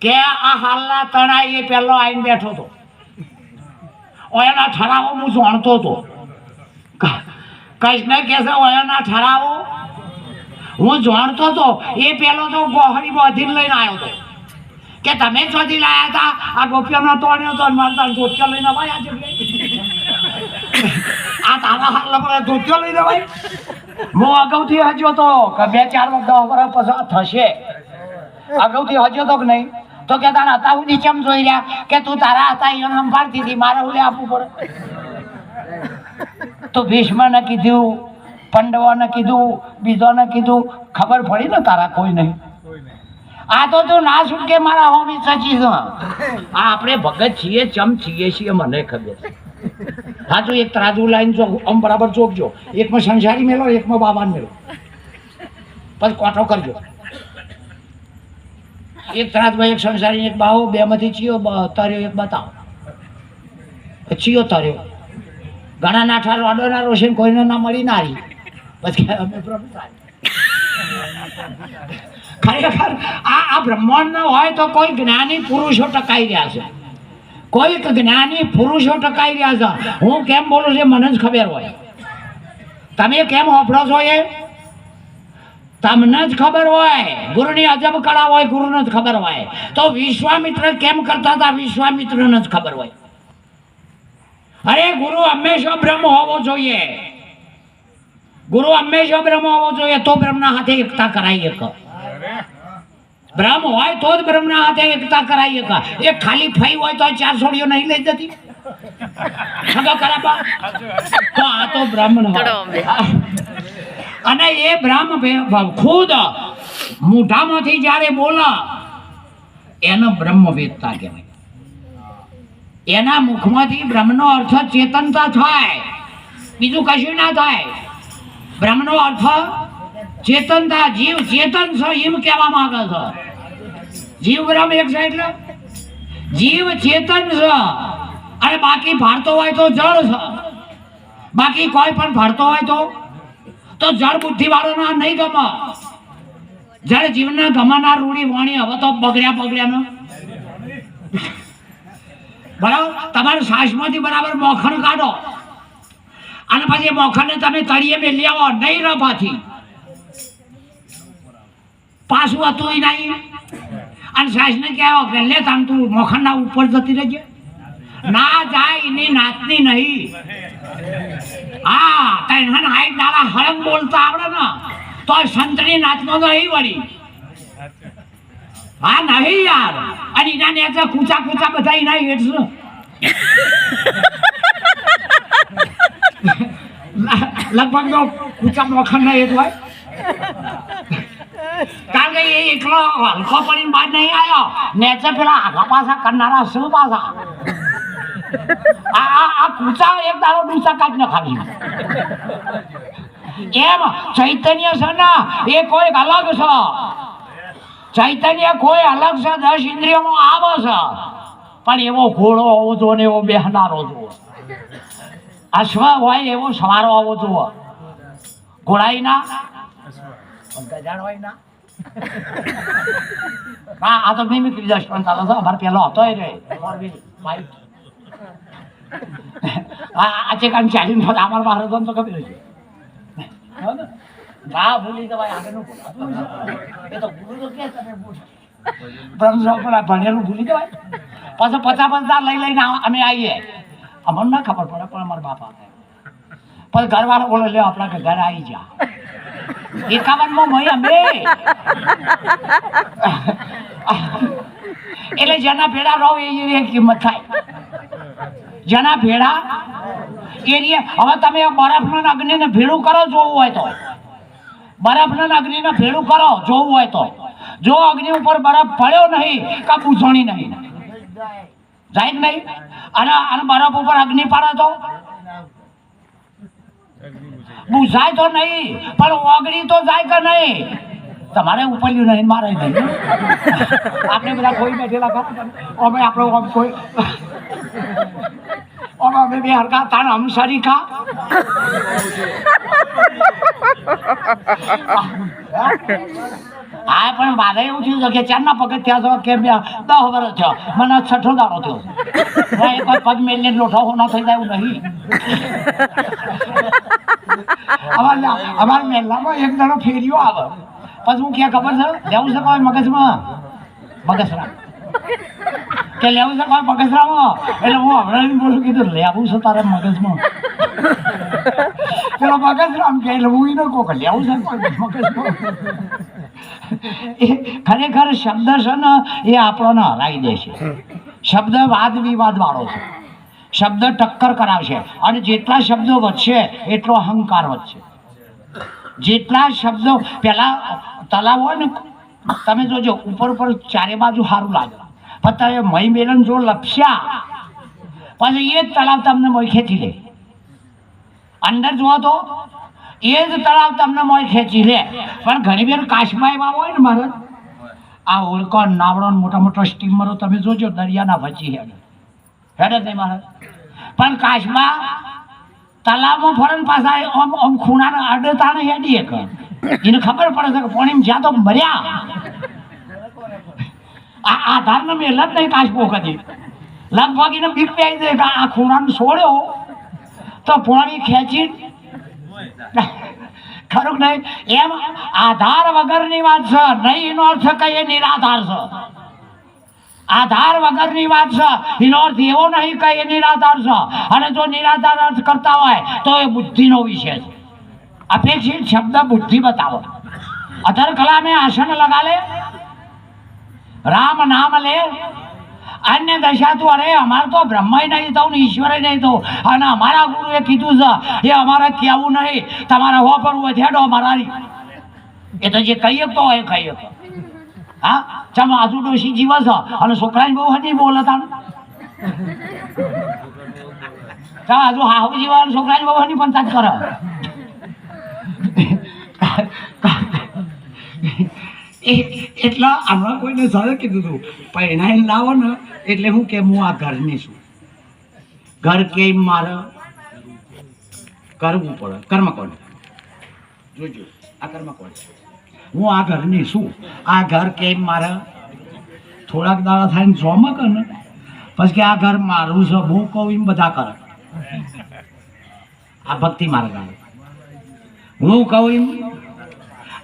કે આ હાલના તણા એ પહેલો આવીને બેઠો હતો ઓયાના ઠરાવો હું જાણતો હતો કૃષ્ણ કહે છે ઓયાના ઠરાવો હું જાણતો હતો એ પહેલો તો ગોહરી બાંધીને લઈને આવ્યો હતો કે તમે ચોથી લાયા હતા આ ગોપીઓનો તોડ્યો હતો મારતા ધોતિયો લઈને ભાઈ આજે આ તારા હાલ લપડા ધોતિયો લઈને ભાઈ હું અગાઉથી હજ્યો તો કે 2-4 વર્ષ પછી થશે અગાઉથી હજ્યો તો કે નહીં તો કે તારા હતા હું નીચેમ જોઈ રહ્યા કે તું તારા હતા એને સંભાળતી હતી મારે ઓલે આપવું પડે તો ભીષ્મને કીધું પાંડવોને કીધું બીજોને કીધું ખબર પડી ને તારા કોઈ નહીં આ તો તું ના છૂટકે મારા હોમી સચી છે આ આપણે ભગત છીએ ચમ છીએ મને ખબર હા તો એક ત્રાજુ લાઈન જો આમ બરાબર ચોકજો એકમાં સંસારી મેળો એકમાં બાબાને મેળો પછી કોઠો કરજો એક ત્રાજમાં એક સંસારી એક બાવો બેમાંથી ચિયો તર્યો એક બતાવો ચિયો તર્યો ઘણા નાઠા રોડોના રોશન કોઈને ના મળી નારી પછી અમે ખરેખર આ બ્રહ્માંડ હોય તો કોઈ જ્ઞાની પુરુષો ટકાઈ રહ્યા છે કોઈક જ્ઞાની પુરુષો ટકાઈ રહ્યા છે હું કેમ બોલું છું મને જ ખબર હોય તમે કેમ હોફળો છો એ તમને જ ખબર હોય ગુરુની અજબ કળા હોય ગુરુને જ ખબર હોય તો વિશ્વામિત્ર કેમ કરતા હતા વિશ્વામિત્રને જ ખબર હોય અરે ગુરુ હંમેશા બ્રહ્મ હોવો જોઈએ ગુરુ હંમેશા બ્રહ્મ હોવો જોઈએ તો બ્રહ્મના હાથે એકતા કરાઈ એક બ્રહ્મ હોય તો જ બ્રહ્મના હાથે એકતા કરાઈ એક એક ખાલી ફઈ હોય તો 4 છોડીઓ નહીં લઈ જતી તો આ તો બ્રહ્મ અને એ બ્રહ્મ ખુદ મોઢામાંથી જ્યારે બોલે એને બ્રહ્મ વેદતા કહેવાય એના મુખમાંથી બ્રહ્મનો અર્થ ચેતનતા થાય, બીજું કશું ના થાય. બ્રહ્મનો અર્થ ચેતનતા, જીવ ચેતન છે એમ કહેવા માંગે છે. જીવ બ્રહ્મ એક છે એટલે જીવ ચેતન છે, અને બાકી ફાળતો હોય તો જળ છે. બાકી કોઈ પણ ફાળતો હોય તો જળ બુદ્ધિ વાળો ના નહીં ગમે. જળ જીવને ગમનાર રૂડી વાણી હવે તો બગડ્યા ને બરાબર. તમારે સાસમાંથી બરાબર મોખણ કાઢો અને પછી મોખણને તમે તળીએ મેલી આવો નહીં રફાથી, પાછું હતું નહીં. અને સાસને કહેવો કે લે તામ તું મોખણના ઉપર જતી રહેજે, ના જાય એની નાતની નહીં. હા કઈ હાઈટ દાડા હળંગ બોલતા આવડે ને તો સંતની નાચનો નહીં વળી. હા નહીં યાર. અને એના નેચે કૂચા બધા એના હેઠ છે. લગભગ તો કૂચા મોખણ ના હેઠ હોય, કારણ કે એ એકલો હલકો પડીને બહાર નહીં આવ્યો. નેચે પેલા આગા પાછા કરનારા શું પાછા આ કૂચા એક દાડો ડૂચા કાઢ ન ખાવી. એમ ચૈતન્ય છે ને એ કોઈ અલગ છે. ચૈતન્ય કોઈ અલગ છે, 10 ઇન્દ્રિયોમાં આવે છે, પણ એવો ઘોડો હોવો જોઈએ ને એવો બેહનારો જુઓ. અશ્વ હોય એવો સવારો હોવો જુઓ. ઘોડાઈ ના ગજાણ હોય ના. હા આ તો મિમિક્રી દર્શન ચાલે છે. અમારે પેલો હતો એ રે આજે કામ ચાલીને અમારા મારે તો ખબર છે. ના ભૂલી જવાય આગળનું એ તો ભૂલું તો કે તમે ભણેલું ભૂલી જવાય. પાછું 50 લઈને અમે આવીએ. અમને ના ખબર પડે પણ અમારા બાપા પછી ઘરવાળો બોલો લે આપણા ઘરે આવી જા. 51માં મહી અમે એટલે જેના ભેડા રહો એ કિંમત થાય. જેના ભેડા એરિયા. હવે તમે બરફના અગ્નિને ભેળું કરો જોવું હોય તો, બરફના અગ્નિને ભેળું કરો જોવું હોય તો, જો અગ્નિ ઉપર બરફ પડ્યો નહીં કે પૂછણી નહીં જાય જ નહીં. અને બરફ ઉપર અગ્નિ પાડે તો બુઝાય તો નહીં, પણ ઓગળી તો જાય કે નહીં. તમારે ઉપલ્યું નહીં મારે નહીં. આપણે બધા કોઈ બેઠેલા ખરા અમે આપણો કોઈ અમે બે હરકા તાણ અમસરી ખા. હા પણ મારે એવું થયું છે કે 4ના પગથિયા છો કે 10 વર્ષ થયો, મને 6ઠો દાડો થયો. કોઈ પગ મેલીને લોઠો ન થઈ જાય એવું નહીં. અમારા મહેલામાં એક દાડો ફેરીઓ આવે પછી હું ક્યાં ખબર છે લેવું છે કોઈ મગજમાં મગજરા કે લેવું છે કોઈ મગજરામાં. એટલે હું હમણાં બોલું કીધું લેવું છે તારે મગજમાં. પેલો મગજરામ કે એટલે હું એને કહું કે લેવું છે મગજમાં. એ ખરેખર શબ્દ છે ને એ આપણને હરાવી દે છે. શબ્દ વાદ વિવાદ વાળો છે. શબ્દ ટક્કર કરાવશે અને જેટલા શબ્દો વધશે એટલો અહંકાર વધશે. જેટલા શબ્દો પેલા તલાવ હોય ને તમે જોજો ઉપર ચારે બાજુ સારું લાગે, પણ તમે મહી મેલન જો લપસ્યા પછી એ જ તળાવ તમને મોય ખેંચી લે. અંદર જુઓ તો એ જ તળાવ તમને મોય ખેંચી લે. પણ ઘણી વાર કાશમાં એવા હોય ને મારે આ ઓળકો નાવડો મોટા મોટા સ્ટીમરો તમે જોજો દરિયાના વચ્ચે હેડે નહીં મારે. પણ કાશમાં તલાવમાં ફરે ને પાછા આમ ખૂણાના અડતાને હેડીએ કે એને ખબર પડે છે કે પાણી જ્યાં તો મર્યા. આ આધારને મેલ જ નહીં કાશપો કદી. લગભગ એને બીક પહેરી દે કે આ ખૂણાને છોડ્યો તો પાણી ખેંચી ખરું નહીં. એમ આધાર વગરની વાત છે નહીં. એનો અર્થ કઈ નિરાધાર છે. આધાર વગરની વાત છે એનો અર્થ એવો નહીં કે એ નિરાધાર છે. અને જો નિરાધાર અર્થ કરતા હોય તો એ બુદ્ધિનો વિષય છે. અપેક્ષિત શબ્દ બુદ્ધિ બતાવો. અધર કલામે આસન લગા લે, રામ નામ લે, અન્ય દશા તું અરે અમારે તો બ્રહ્મય નહીં થવું ને ઈશ્વરે નહીં થવું. અને અમારા ગુરુએ કીધું છે એ અમારે કહેવું નહીં, તમારે હો પર વધેડો અમારી. એ તો જે કહીએ તો એ કહીએ. હા ચમ આજુ ડોશી જીવે છે અને છોકરાની બહુ હજી બોલે તા હજુ હાહુ જીવાના છોકરાની બાબાની પંચાયત કરો. એટલા હમણાં કોઈને સારું કીધું હતું પહેણાઈને લાવો ને એટલે હું કે હું આ ઘરની છું. ઘર કેમ મારે કરવું પડે. કર્મ કોણ જોજો આ કર્મ કોણ. હું આ ઘરની છું. આ ઘર કેમ મારે થોડાક દાડા થાય ને જોમાં કરે ને પછી કે આ ઘર મારું છે હું કહું એમ બધા કરે. આ ભક્તિ માર્ગ આવે. હું કહું એમ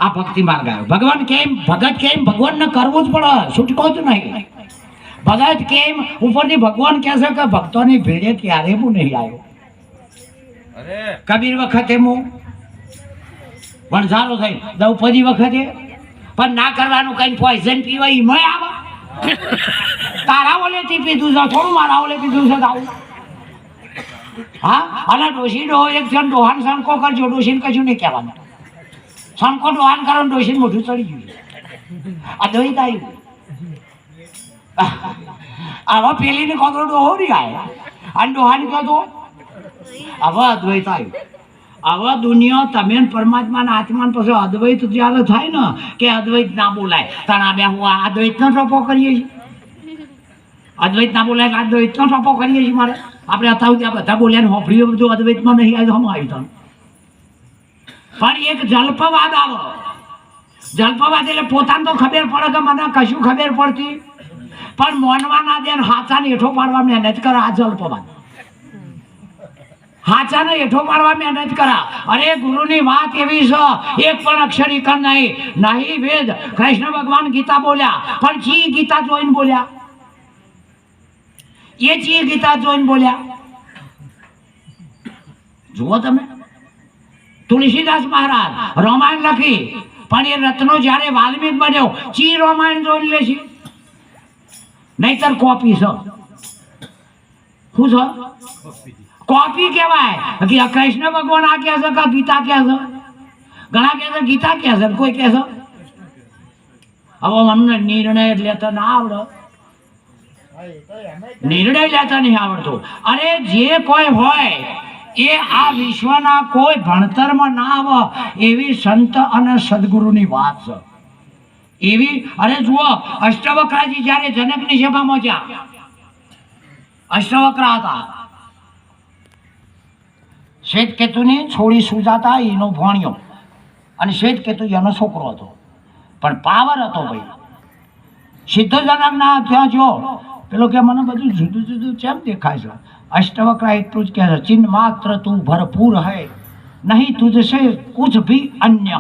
આ ભક્તિ માર્ગ આવે. ભગવાન કેમ ભગત કેમ ભગવાનને કરવું જ પડે, છૂટકો જ નહીં. ભગત કેમ ઉપરથી ભગવાન કહે છે કે ભક્તોની ભેળે ક્યારે હું નહીં આવ્યો. કબીર વખતે હું વણઝારો થઈ દ્રૌપદી વખતે પણ ના કરવાનું કઈ પોઈઝન પીવા એમાં આવે. તારા ઓલેથી પીધું છે થોડું મારા ઓલે પીધું છે તારું. હા અને ડોશી ડો એક જણ ડોહાન સણકો કરજો. ડોશીને કશું નહીં કહેવાનું. સણકો ડોહાન કરો ડોશીને મોઢું ચડી ગયું. અદ્વૈત આવ્યું. આવા પેલીને કોતરો ડોહો નહીં આવે અને ડોહાને કહેતો આવા અદ્વૈત આવ્યું. આવા દુનિયા તમે પરમાત્માના આત્માને પછી અદ્વૈત જ્યારે થાય ને કે અદ્વૈત ના બોલાય તાણા બે હું અદ્વૈતનો ટોપો કરીએ છીએ. અદ્વૈત ના બોલાય અદ્વૈતનો ટોપો કરીએ છીએ. મારે આપણે અત્યાર ત્યાં બધા બોલ્યા ને હોફળીઓ બધું અદ્વૈતમાં નહીં આવ્યું હમ આવ્યું તમે. પણ એક જલ્પવાદ આવે. જલ્પવાદ એટલે પોતાને તો ખબર પડે કે મને કશું ખબર પડતી પણ મોનવાના દે હાચાને હેઠો પાડવા મહેનત કરે. આ જલ્પવાદ હાચાને હેઠો પાડવા મહેનત કરા. અરે ગુરુની વાત એવી છે એક પણ અક્ષરી કર નહીં. નહીં વેદ કૃષ્ણ ભગવાન ગીતા બોલ્યા પણ ચી ગીતા જોઈને બોલ્યા. એ ચી ગીતા જોઈને બોલ્યા જુઓ તમે. તુલસીદાસ મહારાજ રામાયણ લખી પણ એ રત્નો જ્યારે વાલ્મીક બન્યો ચી રામાયણ જોઈને લેશે. નહીતર કોપી છે. શું છે? કોપી કહેવાય કે કૃષ્ણ ભગવાન આ કહે છે કે ગીતા કહે છે. ઘણા કહે છે ગીતા કહે છે કોઈ કહે છે. હવે અમને નિર્ણય લેતા ના આવડે. નિર્ણય લેતા નહીં આવડતો. અરે જે કોઈ હોય એ આ વિશ્વના કોઈ ભણતરમાં ના આવે એવી સંત અને સદગુરુની વાત છે. એવી અરે જુઓ અષ્ટવક્રાજી જ્યારે જનકની સભામાં ગયા. અષ્ટવક્રા હતા. શ્વેતકેતુની છોડી સુજાતા એનો ભણ્યો અને શ્વેતકેતુ એનો છોકરો હતો પણ પાવર હતો ભાઈ. સિદ્ધ જનકના ત્યાં જો પેલો કે મને બધું જુદું જુદું કેમ દેખાય છે. અષ્ટવક્રા એટલું જ કહે છે ચિન્હ માત્ર તું ભરપૂર હૈ નહીં તુझसे कुछ भी अन्य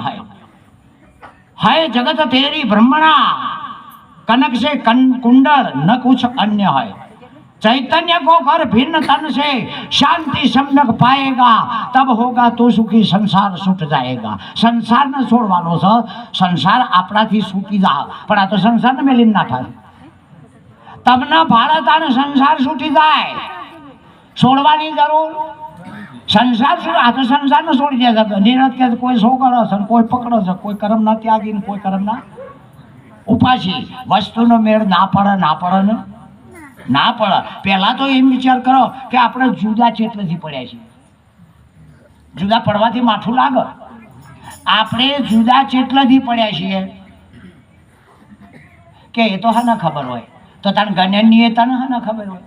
है जगत तेरी ब्रह्मणा कनक से कुंडल न कुछ अन्य है. चैतन्य को कर भिन्न तन से शांति सम्यक पाएगा तब होगा तो सुखी संसार छूट जाएगा. संसार ने छोड़વાનો છે. સંસાર આપણાથી છૂટી જાય પણ આ તો સંસારને મેલીને ના થાય. તમને ભારત અને સંસાર છૂટી જાય છોડવાની જરૂર. સંસાર આ તો સંસારને છોડી દે છે. નિરત કે કોઈ શો કરે છે કોઈ પકડે છે કોઈ કર્મના ત્યાગી ને કોઈ કર્મના ઉપાસી. વસ્તુનો મેળ ના પડે ને ના પડે. પહેલા તો એમ વિચાર કરો કે આપણે જુદા ચેટલેથી પડ્યા છીએ. જુદા પડવાથી માથું લાગે. આપણે જુદા ચેટલેથી પડ્યા છીએ કે એ તો હા ના ખબર હોય તો તને ગણ્યની એ તને હા ના ખબર હોય.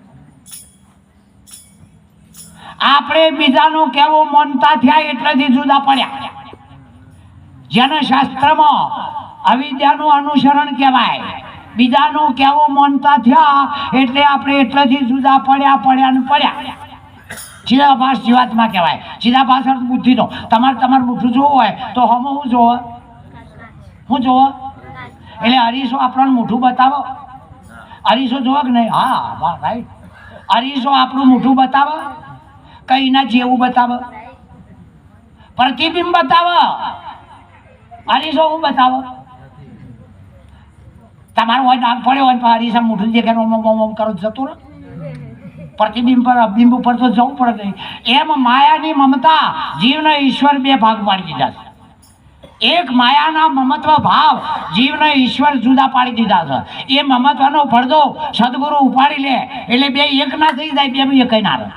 આપણે બીજાનું કેવું માનતા થયા એટલેથી જુદા પડ્યા. જેને શાસ્ત્રમાં અવિદ્યાનું અનુસરણ કહેવાય. બીજાનું કેવું માનતા થયા એટલે આપણે એટલેથી જુદા પડ્યા. ચિદાભાસ જીવાત્મા કહેવાય. ચિદાભાસ અર્થ બુદ્ધિનો. તમારું મુઠું જોવું હોય તો હમ શું જોવો એટલે અરીસો આપણને મુઠું બતાવો. અરીસો જોવો કે નહીં? હા વાહ રાઈટ. અરીસો આપણું મુઠું બતાવો કઈ ના જેવું બતાવો. પ્રતિબિંબ બતાવો. અરીસો હું બતાવો. તમારું હોય નામ પડ્યો હોય તો અરીસા મોઢું દેખાય ઓમ કરો જતું ને. પ્રતિબિંબ પર બિંબ ઉપર તો જવું પડે. એમ માયાની મમતા જીવને ઈશ્વર બે ભાગ પાડી દીધા છે. એક માયાના મમત્વ ભાવ જીવને ઈશ્વર જુદા પાડી દીધા છે. એ મમત્વનો પડદો સદગુરુ ઉપાડી લે એટલે બે એક ના થઈ જાય, બે એક ના રહે.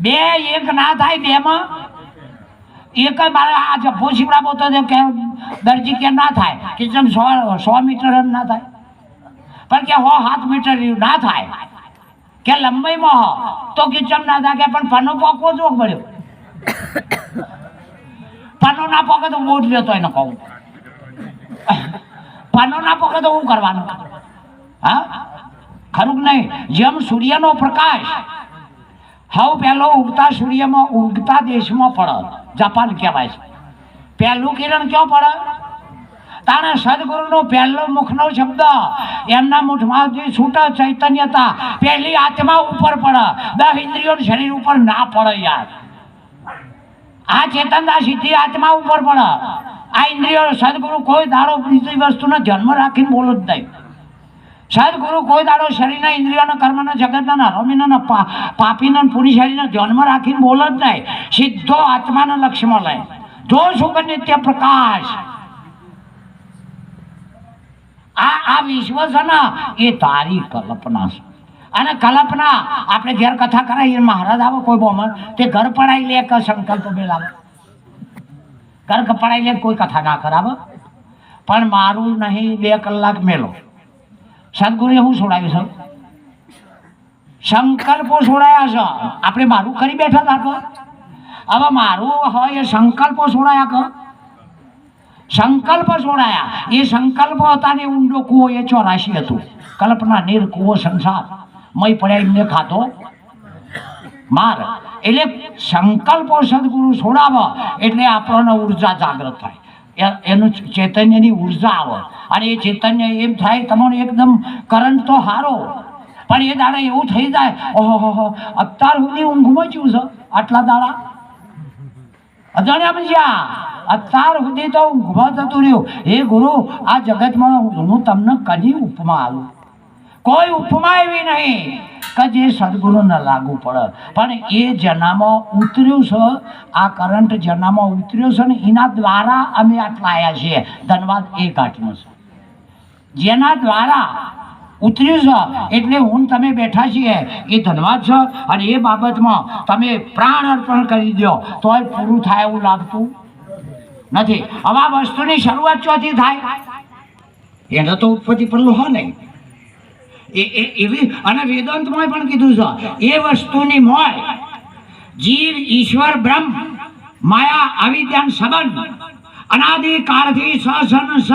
બે એક ના થાય, બેમાં એક જ. મારે આ જબ્બો શીવડાવો તો કે દરજી કે ના થાય કે જેમ 100 મીટર જ ના થાય, પણ કે 7 મીટર ના થાય કે લંબાઈમાં તો કિચન ના થાય કે પણ પન્નો પોકવો જો મળ્યો. પન્નો ના પોકે તો બોટ લેતો એને કહું, પન્નો ના પોકે તો શું કરવાનું? હા, ખરું કે નહીં? જેમ સૂર્યનો પ્રકાશ હવે પહેલો ઉગતા સૂર્યમાં ઉગતા દેશમાં પડે, જાપાન કહેવાય છે. પહેલું કિરણ ક્યાં પડે? તાણે સદગુરુનો પહેલો મુખનો શબ્દ એમના મુઠમાં જે છૂટા ચૈતન્યતા પહેલી આત્મા ઉપર પડે, 10 ઇન્દ્રિયો શરીર ઉપર ના પડે યાર. આ ચેતનતા સીધી આત્મા ઉપર પડે. આ ઇન્દ્રિયો સદગુરુ કોઈ દાડો બીજી વસ્તુનો જન્મ રાખીને બોલો જ નહીં. સદગુરુ કોઈ દાડો શરીરના ઇન્દ્રિયોના કર્મના જગતના હરોમીના પાપીના પૂરી શરીરનો જન્મ રાખીને બોલો જ નહીં. સીધો આત્માના લક્ષ્યમાં લે. જો સુખ નિત્ય પ્રકાશ આ વિશ્વ છે ને એ તારી કલ્પના છે. અને કલ્પના આપણે ઘેર કથા કરાવીએ, મહારાજ આવે કોઈ બોમર તે ઘર પડાવી લે કે સંકલ્પ મેળાવે. ઘર પડાવી લે કોઈ કથા ના કરાવે, પણ મારું નહીં 2 કલાક મેલો. સદગુરુએ હું છોડાવ્યું છે? સંકલ્પો છોડાયા છે. આપણે મારું કરી બેઠા હતા કે હવે મારું હોય એ સંકલ્પો છોડાયા કે સંકલ્પ છોડાયા. એ સંકલ્પો હતા ને ઊંડો કૂવો એ 84 હતું. કલ્પના નીર કૂવો સંસાર મય પડ્યા એમને ખાધો માર. એટલે સંકલ્પો સદગુરુ છોડાવે એટલે આપણને ઉર્જા જાગૃત થાય, એનું ચૈતન્યની ઉર્જા આવે. અને એ ચૈતન્ય એમ થાય તમને એકદમ કરંટ તો હારો, પણ એ દાડા એવું થઈ જાય ઓહો અત્યાર સુધી ઊંઘમાં જ્યું છે આટલા દાડા અજાણ્યા પછી અત્યાર સુધી તો ઊંઘમાં જતું રહ્યું. હે ગુરુ, આ જગતમાં હું તમને કદી ઉપમા આવું? કોઈ ઉપમા એવી નહીં કે જે સદગુરુને લાગુ પડે. પણ એ જનામાં ઉતર્યું છે, આ કરંટ જનામાં ઉતર્યો છે ને એના દ્વારા અમે આટલા આવ્યા છીએ. ધન્યવાદ એ ઘાટનો છે જેના દ્વારા ઉતર્યું છે એટલે હું તમે બેઠા છીએ એ ધન્યવાદ છે. અને એ બાબતમાં તમે પ્રાણ અર્પણ કરી દો તોય પૂરું થાય એવું લાગતું નથી. હવે આ વસ્તુની શરૂઆત ચોથી થાય એને તો ઉત્પત્તિ પહેલું હોય નહીં એવી. અને વેદાંતમાં પણ કીધું છે એ વસ્તુની મોય જીવ ઈશ્વર બ્રહ્મ માયા અવિદ્યાન સંબંધ અનાદિ કાળથી સન સ.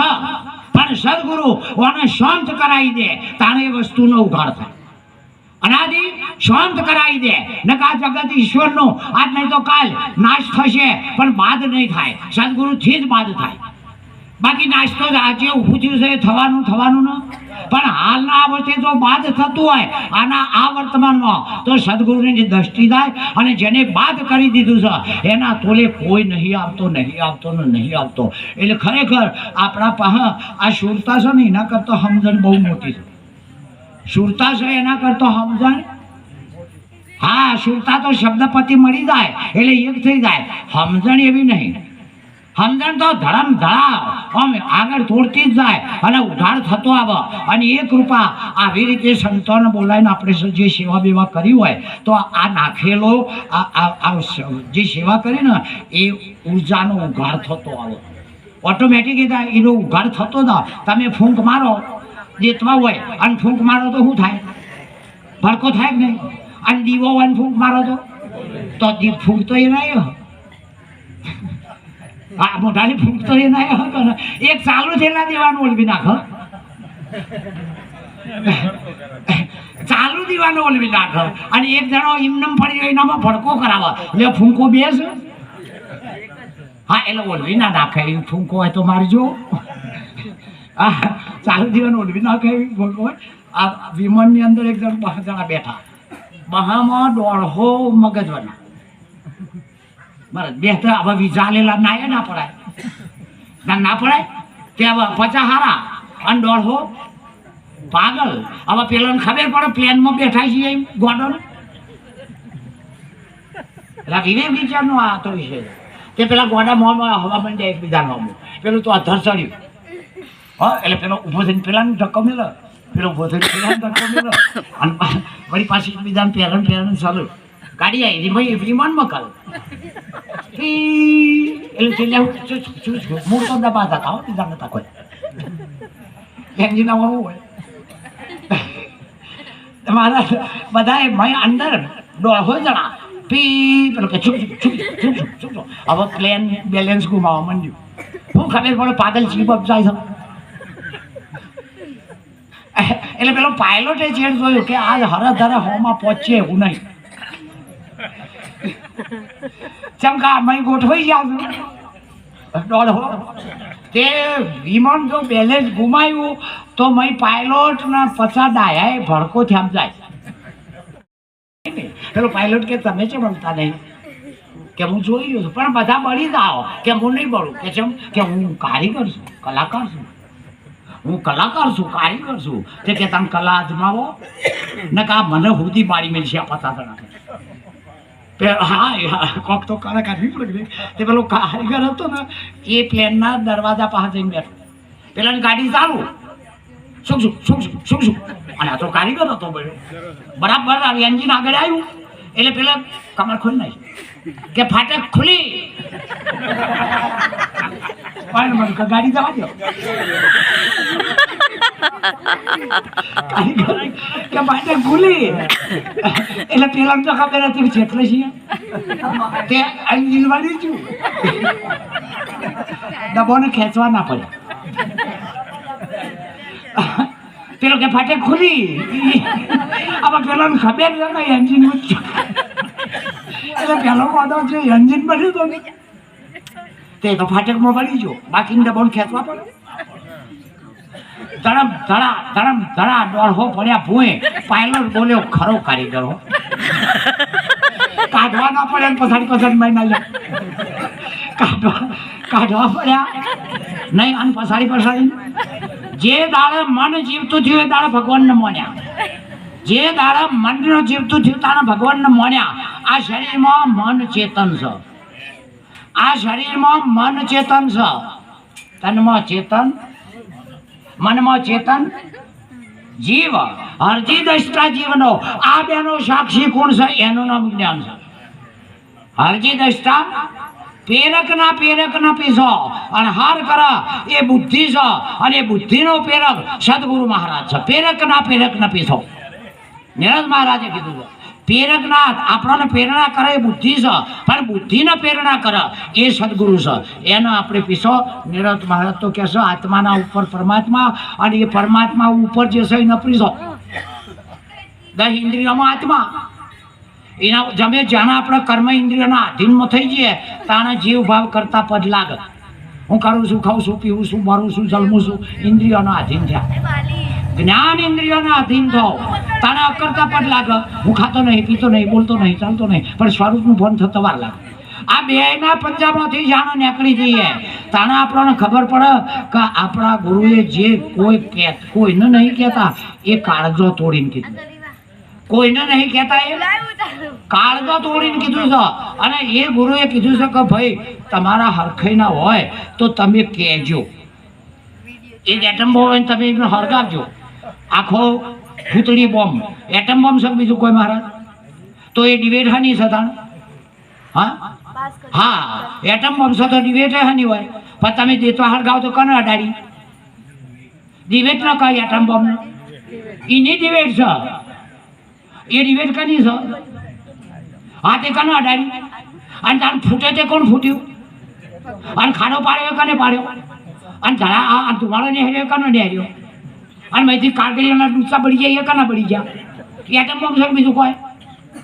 પણ સદગુરુ ઓને શાંત કરાવી દે તારે એ વસ્તુનો ઉઘાડ થાય. અનાદિ શાંત કરાવી દે નકા જગત ઈશ્વરનો આજ નહીં તો કાલ નાશ થશે પણ બાદ નહીં થાય. સદગુરુથી જ બાદ થાય. બાકી નાશ તો આજે ઊભું થયું છે થવાનું ન. પણ હાલના અવસ્થે જો બાદ થતું હોય આના આ વર્તમાનમાં તો સદગુરુની દ્રષ્ટિ થાય. અને જેને બાદ કરી દીધું છે એના તોલે કોઈ નહીં આવતો. એટલે ખરેખર આપણા પાસે આ શુરતા છે ને એના કરતાં સમજણ બહુ મોટી છે. શુરતા છે એના કરતાં સમજણ, હા શુરતા તો શબ્દપતિ મળી જાય એટલે એક થઈ જાય. સમજણ એવી નહીં. સમજણ તો ધડમ ધડાવ આમ આગળ તોડતી જ જાય અને ઉઘાડ થતો આવે. અને એ કૃપા આવી રીતે સંતોને બોલાવીને આપણે જે સેવા બેવા કરી હોય તો આ નાખેલો જે સેવા કરી ને એ ઉર્જાનો ઉઘાડ થતો આવે. ઓટોમેટિક એનો ઉઘાડ થતો ના. તમે ફૂંક મારો દેતવા હોય અને ફૂંક મારો તો શું થાય? ભડકો થાય કે નહીં? અને દીવો હોય ફૂંક મારો તો ફૂંક તો એ નહીં. હા મોઢાની ફૂંક તો એ નહીં હતો ને. એક ચાલુ થયેલા દેવાનું ઓલવી નાખો, ચાલુ દીવાનો ઓલવી નાખો. અને એક જણો ઇમનમ પડી ગયો એનામાં ભડકો કરાવો એટલે ફૂંકો બેસ. હા એટલે ઓલવી ના નાખે એ ફૂંકો હોય તો મારજો. ચાલુ દીવાનો ઓલવી નાખે એવી ફૂંકો હોય. આ વિમાનની અંદર એક જણ 10 જણા બેઠા, બહામાં 150 મગજવાના બરાબર બેઠા. હવે વિઝા લેલા ના પડાય ના પડાય તે હવે 50 હારા અને 150 પાગલ. હવે પેલાને ખબર પડે પ્લેનમાં બેઠા છીએ ગોડો એટલે વિવેક વિચારનો આ તો વિષય. તે પેલા ગોડા મોંમાં હવા માંડ્યા એકબીજા નોમું પેલું તો અધર ચડ્યું હા એટલે પેલો ઊભો થઈને પેલાને ધક્કો મેલો પેલો ઊભો થઈને પેલાને ધક્કો મેલો અને વળી પાછી એકબીજાને પહેરણ ચાલુ ગાડી આવી ભાઈ વિમાનમાં કાલ એટલે છેલ્લે મૂળ તો દબાતા હતા બીજા નતા કોઈ એન્જિન આવવું હોય મારા બધા મેં અંદર દોઢો જણા પી પેલો કે છૂપ હવે પ્લેન બેલેન્સ ગુમાવવા માંડ્યું શું ખબર પડે પાગલ જીપ અપ જાય છે એટલે પેલો પાયલોટે ચેડ જોયું કે આજ હરધરે હોમાં પહોંચે એવું નહીં ચમકા મેં ગોઠવાઈ ગયા દોઢો તે વિમાન જો બેલેન્સ ગુમાવ્યું તો મેં પાયલોટના પછા ડાયા ભડકો થયા જાય પેલો પાયલોટ કે તમે છે બનતા નહીં કે હું જોઈ રહ્યો છું પણ બધા બળી જાઓ કે હું નહીં બળું કે છે કે હું કારીગર છું કલાકાર છું હું કલાકાર છું કારીગર છું તે કે તમે કલા અજમાવો ને કા મને હુદી મારી મેળશે આ પતા જણા હા કોક તો કલાકાર નહીં પડી તે પેલો કારીગર હતો ને એ પ્લેનના દરવાજા પાસે જઈને બેઠો પેલાની ગાડી ચાલુ શું અને આ તો કારીગર હતો બરાબર એન્જિન આગળ આવ્યું એટલે પેલા કમર ખોલી નાખી કે ફાટક ખુલી ગાડી જવા દો કે ફાટક ખુલી એટલે પેલા તો ખબર હતી કે એટલે છીએ તે એન્જિન વાળી છું ડબ્બાને ખેંચવા ના પડે પેલો કે ફાટક ખુલી આમાં પેલા ખબર છે કે એન્જિન એટલે પેલો વાદો છે એન્જિન બન્યું તો તે તો ફાટકમાં પડી ગયો બાકી ડબ્બાને ખેંચવા પડે ધડમ ધડા દોઢો પડ્યા ભૂએ પાયલોટ બોલ્યો ખરો કારીગર હો કાઢવા ના પડે પછાડી મહિના કાઢવા પડ્યા નહીં અને પછાડી જે દાડે મન જીવતું થયું એ દાડે ભગવાનને મોન્યા જે દાડે મનનું જીવતું થયું તાણે ભગવાનને મોન્યા આ શરીરમાં મન ચેતન છે આ શરીરમાં મન ચેતન છે તનમાં ચેતન મનમાં ચેતન જીવ હરજી દ્રષ્ટા જીવનો આ બેનો સાક્ષી કોણ છે એનું નામ જ્ઞાન છે હરજી દ્રષ્ટા પેરકના પીસો અને હાર કરા એ બુદ્ધિ છે અને એ બુદ્ધિનો પેરક સદગુરુ મહારાજ છે પેરકના પીસો નિરજ મહારાજે કીધું છે પેરકના આપણને પ્રેરણા કરે એ બુદ્ધિ છે પણ બુદ્ધિને પ્રેરણા કરે એ સદગુરુ છે એનો આપણે પીસો નિરજ મહારાજ તો કહેશો આત્માના ઉપર પરમાત્મા અને એ પરમાત્મા ઉપર જે છે એને પીસો 10 ઇન્દ્રિયોમાં આત્મા એના જમે જ્યાં આપણે કર્મ ઇન્દ્રિયોના આધીનમાં થઈ જઈએ તાણે જીવ ભાવ કરતા પદ લાગે હું કરું છું ખાઉં છું પીવું છું મરું છું જન્મું છું ઇન્દ્રિયોના આધીન થયા જ્ઞાન ઇન્દ્રિયોના આધીન થાવ તાણે અકર્તા પદ લાગે હું ખાતો નહીં પીતો નહીં બોલતો નહીં ચાલતો નહીં પણ સ્વરૂપનું ભાન થતા વાર લાગે આ બેના પંજાબમાંથી જાણે નીકળી જઈએ તાણે આપણને ખબર પડે કે આપણા ગુરુએ જે કોઈને નહીં કહેતા એ કાળજો તોડીને કીધું કોઈને નહીં કહેતા એ કાળજો તોડીને કીધું છે અને એ ગુરુએ કીધું છે કે ભાઈ તમારા હરખાઈના હોય તો તમે કહેજો એ એટમ બોમ્બ હોય તમે એને હળગાવજો આખો ભૂતળી બોમ્બ એટમ બોમ્બ છે બીજું કોઈ મહારાજ તો એ ડિબેટ હાની છે તાણ હા એટમ બોમ્બ છે તો ડિબેટ હાની હોય પણ તમે દેતો હળગાવ તો કને અડાડી ડિબેટ ન કહી એટમ બોમ્બ એની ડિબેટ છે એ ડિબેટ કની છે હા તે કને અડાડી અને તાર ફૂટે તે કોણ ફૂટ્યું અને ખાડો પાડ્યો કને પાડ્યો અને ધડા આ ધુમાડો ને હેર્યો કનો ને હેર્યો અને મેથી કાગળીઓના ડૂચા બળી જાય એ કના બળી ગયા એટમ બોમ્બ છે બીજું કોઈ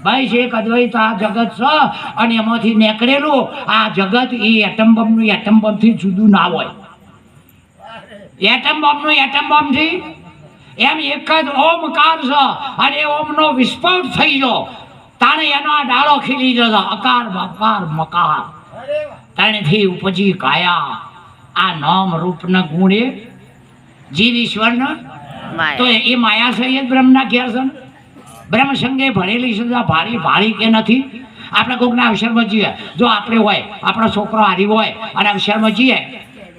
ભાઈ છે એક અદ્વૈત આ જગત છે અને એમાંથી નીકળેલું આ જગત એ એટમ બોમ્બથી જુદું ના હોય એટમ બોમ્બથી એમ એક જ ઓમકાર છે અને એ ઓમનો વિસ્ફોટ થઈ ગયો તાણે એનો આ ડાળો ખીલી જતો અકાર બકાર મકાર તાણેથી ઉપજી કાયા આ નામ રૂપના ગુણે જીવ ઈશ્વરના તો એ માયા છે એ બ્રહ્મના ઘેર છે બ્રહ્મ સંગે ભરેલી છે ભારી કે નથી આપણે કોકના અવસરમાં જઈએ, જો આપણે હોય આપણો છોકરો હારી હોય અને અવસરમાં જઈએ,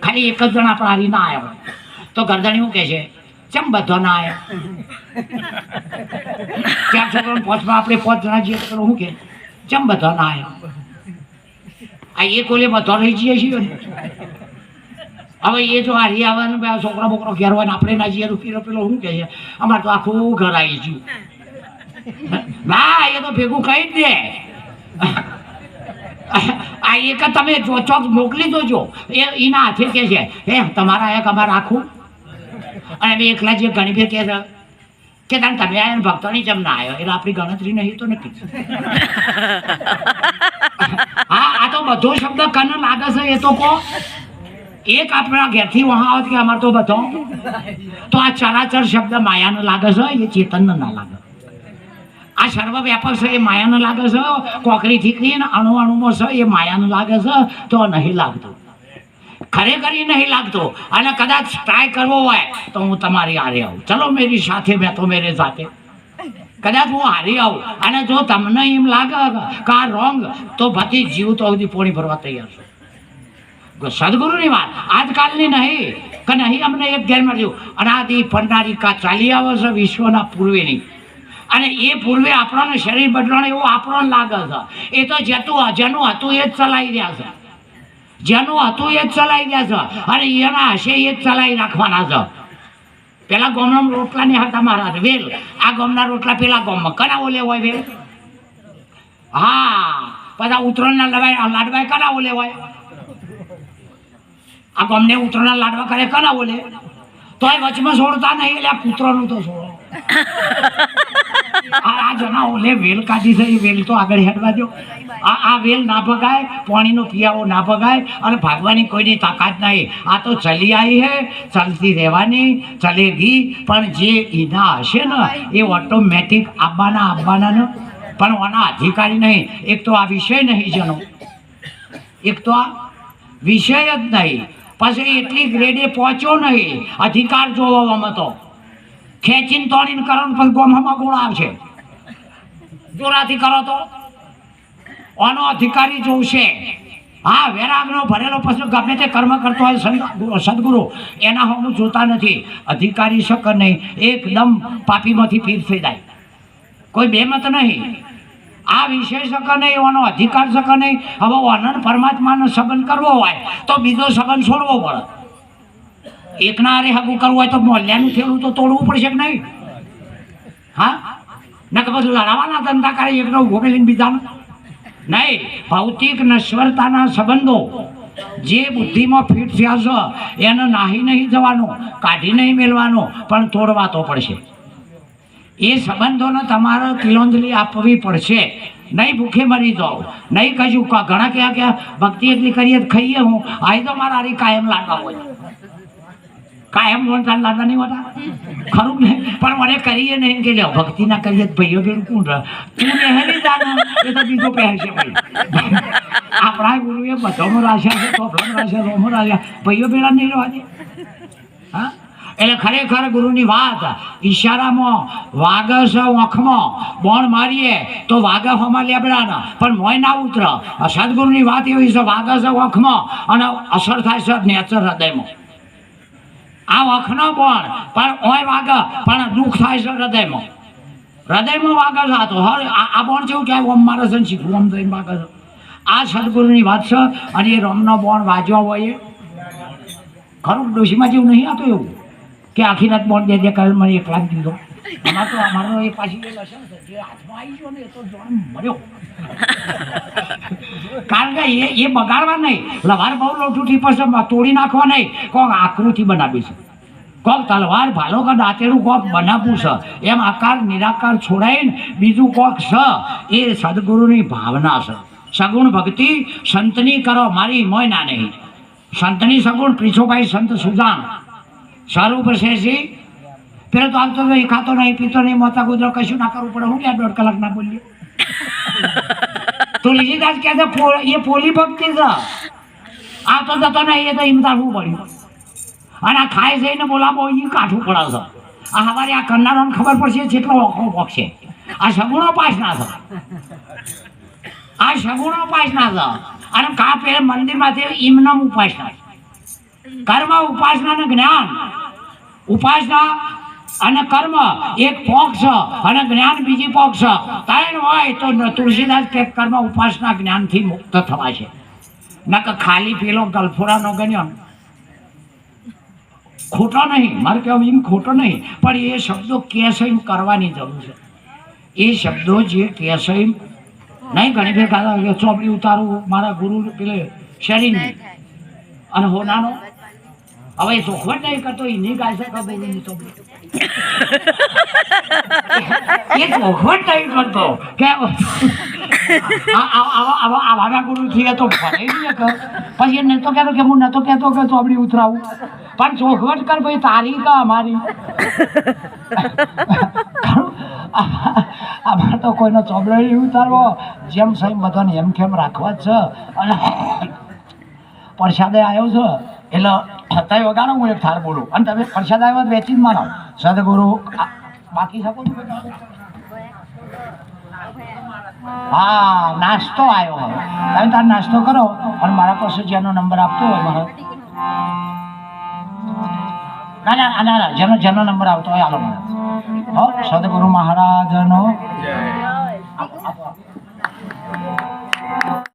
ખાલી એક જ જણ આપણો હારી ના આવ્યો તો ગરદણી શું કહે છે, ચમ બધો ના આવ્યો? ત્યાં છોકરો પોચમાં આપણે 5 જણા જઈએ તો શું કે ચમ બધો ના આવ્યો? આ એક ઓલે બધો રહી જઈએ છીએ ને. હવે એ જો હારી આવવાનું છોકરો બોકરો ઘેર હોય ને આપણે ના જઈએ તો પેલો શું કહે છે, અમારે તો આખું ઘર આવી ગયું. ના, એ તો ભેગું કહી જ દે. આ એક તમે ચોક મોકલી દોજો, એના હાથે કે છે હે તમારા એક અમારે આખું. અને અમે એકલા જે ઘણી ફેર કે છે કે તમે આયા ભક્તોની જેમ ના આવ્યો એટલે આપણી ગણતરી નહીં તો નક્કી. હા, આ તો બધો શબ્દ કન લાગે છે એ તો કહો. એક આપણા ઘેરથી વહાં આવત કે અમારે તો બધો, તો આ ચરાચર શબ્દ માયાને લાગે છે એ ચેતનને ના લાગે. આ સર્વ વ્યાપક છે એ માયાને લાગે છે, કોકરી થીકરી ને અણુ અણુમાં છે એ માયાને લાગે છે, તો નહીં લાગતું, ખરેખર એ નહીં લાગતો. અને કદાચ ટ્રાય કરવો હોય તો હું તમારી હારે આવું, ચલો મેરી સાથે મેં તો મેરે સાથે. કદાચ હું હારી આવું અને જો તમને એમ લાગે કે આ રોંગ, તો ભતી જીવ તો સુધી પોણી ભરવા તૈયાર છું. સદગુરુની વાત આજકાલની નહીં કે નહીં અમને એક ઘેરમાં જોયું અનાદિ ફરનારી કા ચાલી આવે છે વિશ્વના પૂર્વેની. અને એ પૂર્વે આપણને શરીર બદલાણ એવું આપણને લાગે છે. એ તો જેનું હતું એ જ ચલાવી રહ્યા છે, જેનું હતું એ જ ચલાવી રહ્યા છે, અને એના હશે એ જ ચલાવી રાખવાના છે. પેલા ગામના રોટલા ને હતા મારા વેલ, આ ગામના રોટલા પેલા ગામમાં કના ઓલે હોય વેલ. હા, બધા ઉત્તરાયણના લાડવા કના ઓલે હોય. આ ગામને ઉત્તરાયણના લાડવા કરે કના ઓલે, તોય વચમાં છોડતા નહીં એટલે આ કૂતરાનું તો છોડો. આ જણા ઓલે વેલ કાઢી છે એ વેલ તો આગળ હેડવા દો. આ વેલ ના ભગાય, પાણીનો પિયાવો ના ભગાય અને ભાગવાની કોઈની તાકાત નહીં. આ તો ચલી આવી હે, ચાલતી રહેવાની, ચલેગી. પણ જે ઈના હશે ને એ ઓટોમેટિક આવવાના ને, પણ આના અધિકારી નહીં. એક તો આ વિષય નહીં જેનો, એક તો આ વિષય જ નહીં, પછી એટલી ગ્રેડે પહોંચ્યો નહીં. અધિકાર જોવામાં તો ખેંચીને તોડીને કરો પછી ગોમમાં ગોળ આવશે. જોરાથી કરો તો આનો અધિકારી જોશે. હા, વૈરાગનો ભરેલો પછી ગમે તે કર્મ કરતો હોય સદગુરુ એના હું જોતા નથી. અધિકારી શક નહીં, એકદમ પાપીમાંથી પીર થઈ જાય, કોઈ બેમત નહીં. આ વિષય શક નહીં, એનો અધિકાર શક નહીં. હવે અનંત પરમાત્માનો સંબંધ કરવો હોય તો બીજો સંબંધ છોડવો પડે. એકના હારે હગું કરવું હોય તો મોહલ્યાનું થેલું તો તોડવું પડશે કે નહીં? હા, નકર બધું લડાવવાના ધંધા કરે એકનો ઉભો કરીને બીજાનો નહીં. ભૌતિક નશ્વરતાના સંબંધો જે બુદ્ધિમાં ફિટ થયા છે એને નાહી નહીં જવાનું, કાઢી નહીં મેળવાનું, પણ તોડવા તો પડશે. એ સંબંધોને તમારે તિલોંજલી આપવી પડશે. નહીં ભૂખે મરી જાઓ, નહીં કશું. ઘણા ક્યાં ભક્તિ એટલી કરીએ ખાઈએ હું આઈ તો મારા હારી કાયમ લાડવા હોય, કાયમ વણતા લાડવા નહીં હોતા ખરું ને. પણ મને કરીએ નહીં કે લ્યો ભક્તિ ના કરીએ ભાઈઓ બેન કોણ તું નહેરી જાને એ તો બીજો પહેરશે. ભાઈ આપણા ગુરુએ બધામાં રાખ્યા છે, ચોપડામાં રાખ્યા, રોમો રાખ્યા, ભાઈઓ બેડા નહીં રહેવા દે. હા, એટલે ખરેખર ગુરુની વાત ઈશારામાં વાગસ આંખમાં બોણ મારીએ તો વાગસ હમાં લેબડાના પણ મોય ના ઉતર. સદગુરુની વાત એવી છે, વાગસ આંખમાં અને અસર થાય છે નેચર હૃદયમાં. આ વખનો બોણ પણ ઓય વાગ પણ દુઃખ થાય છે હૃદયમાં. હૃદયમાં વાગે છે. આ તો આ બોણ જેવું કહેવાય ઓમ મારે છે શીખવું ઓમ જઈને વાગે છે. આ સદગુરુની વાત છે. અને એ રોમનો બોણ વાજવા હોય ખરું ડોશીમાં જેવું નહીં આતું એવું કે આખી રાત બોણ દે કરે મને એકલા જ દીધો. અમારો એ પાછી જે હાથમાં આવી ગયો ને એ તો જોણ મળ્યો. કારણ કે એ બગાડવા નહીં, લવાર બહુ લોઠુથી પછી તોડી નાખવા નહીં, કોક આકૃતિ બનાવી છે, કોક તલવાર ભાલો કે દાંતેડું કોક બનાવવું છે. એમ આકાર નિરાકાર છોડાઈને બીજું કોક છે. એ સદગુરુની ભાવના છે. સગુણ ભક્તિ સંતની કરો, મારી મોય ના નહીં. સંતની સગુણ પ્રીછોભાઈ સંત સુજાન સ્વરૂપ છે. પેલો તો આવતો નહીં, ખાતો નહીં, પીતો નહીં, મોતા ગુજરો કશું ના કરવું પડે. હું ક્યાં 1.5 કલાક ના બોલીએ. તુલસીદાસ કહે છે એ પોલી ભક્તિ છે. આવતો જતો નહીં એ તો એમ તારવું પડ્યું. અને આ ખાય છે એને બોલાવો એ કાઠું પડે છે. આ સવારે આ કરનારાને ખબર પડશે જેટલો ઓખો પોખશે. આ સગુણો પાસ ના થાય. આ સગુણ ઉપાસના છે અને કા પે મંદિરમાંથી ઇમનમ ઉપાસના કર્મ ઉપાસના ને જ્ઞાન ઉપાસના અને કર્મ એક પોક્ષ અને જ્ઞાન બીજી પોક્ષ ત્રણ હોય તો તુલસીદાસ કે કર્મ ઉપાસના જ્ઞાનથી મુક્ત થવાશે નક ખાલી પેલો ગલફોરાનો ગણ્યો ખોટો નહીં મારે કહેવું એમ ખોટો નહીં પણ એ શબ્દો કેસે એમ કરવાની જરૂર છે એ શબ્દો જે કેસે એમ નહીં ઘણી ફેર ચોપડી ઉતારું મારા ગુરુ પેલે શરીરની અને હોનાનો હવે ચોખવટ નહીં કરતો એની ગાય છે કબૂરની ચોપડી એ ચોખવટ નહીં કરતો કે આવા ગુરુ થી તો ભલે નહીં કર પછી એ નતો કહેતો કે હું નતો કહેતો કે ચોપડી ઉતરાવું પણ ચોખવટ કર ભાઈ તારી કા અમારી અમારે તો કોઈનો ચોપડો નહીં ઉતારવો જેમ સાહેબ બધાને એમ કેમ રાખવા જ છે અને પ્રસાદે આવ્યો છે એટલે તમે વગાડો હું એક થાળ બોલું અને તમે પ્રસાદ આવ્યો વેચી જ માનો સદગુરુ બાકી શકો છો હા નાસ્તો આવ્યો હવે તમે તાર નાસ્તો કરો અને મારા પાસે જેનો નંબર આપતો હોય મારો ના જેનો નંબર આવતો હોય આલો મને સદગુરુ મહારાજનો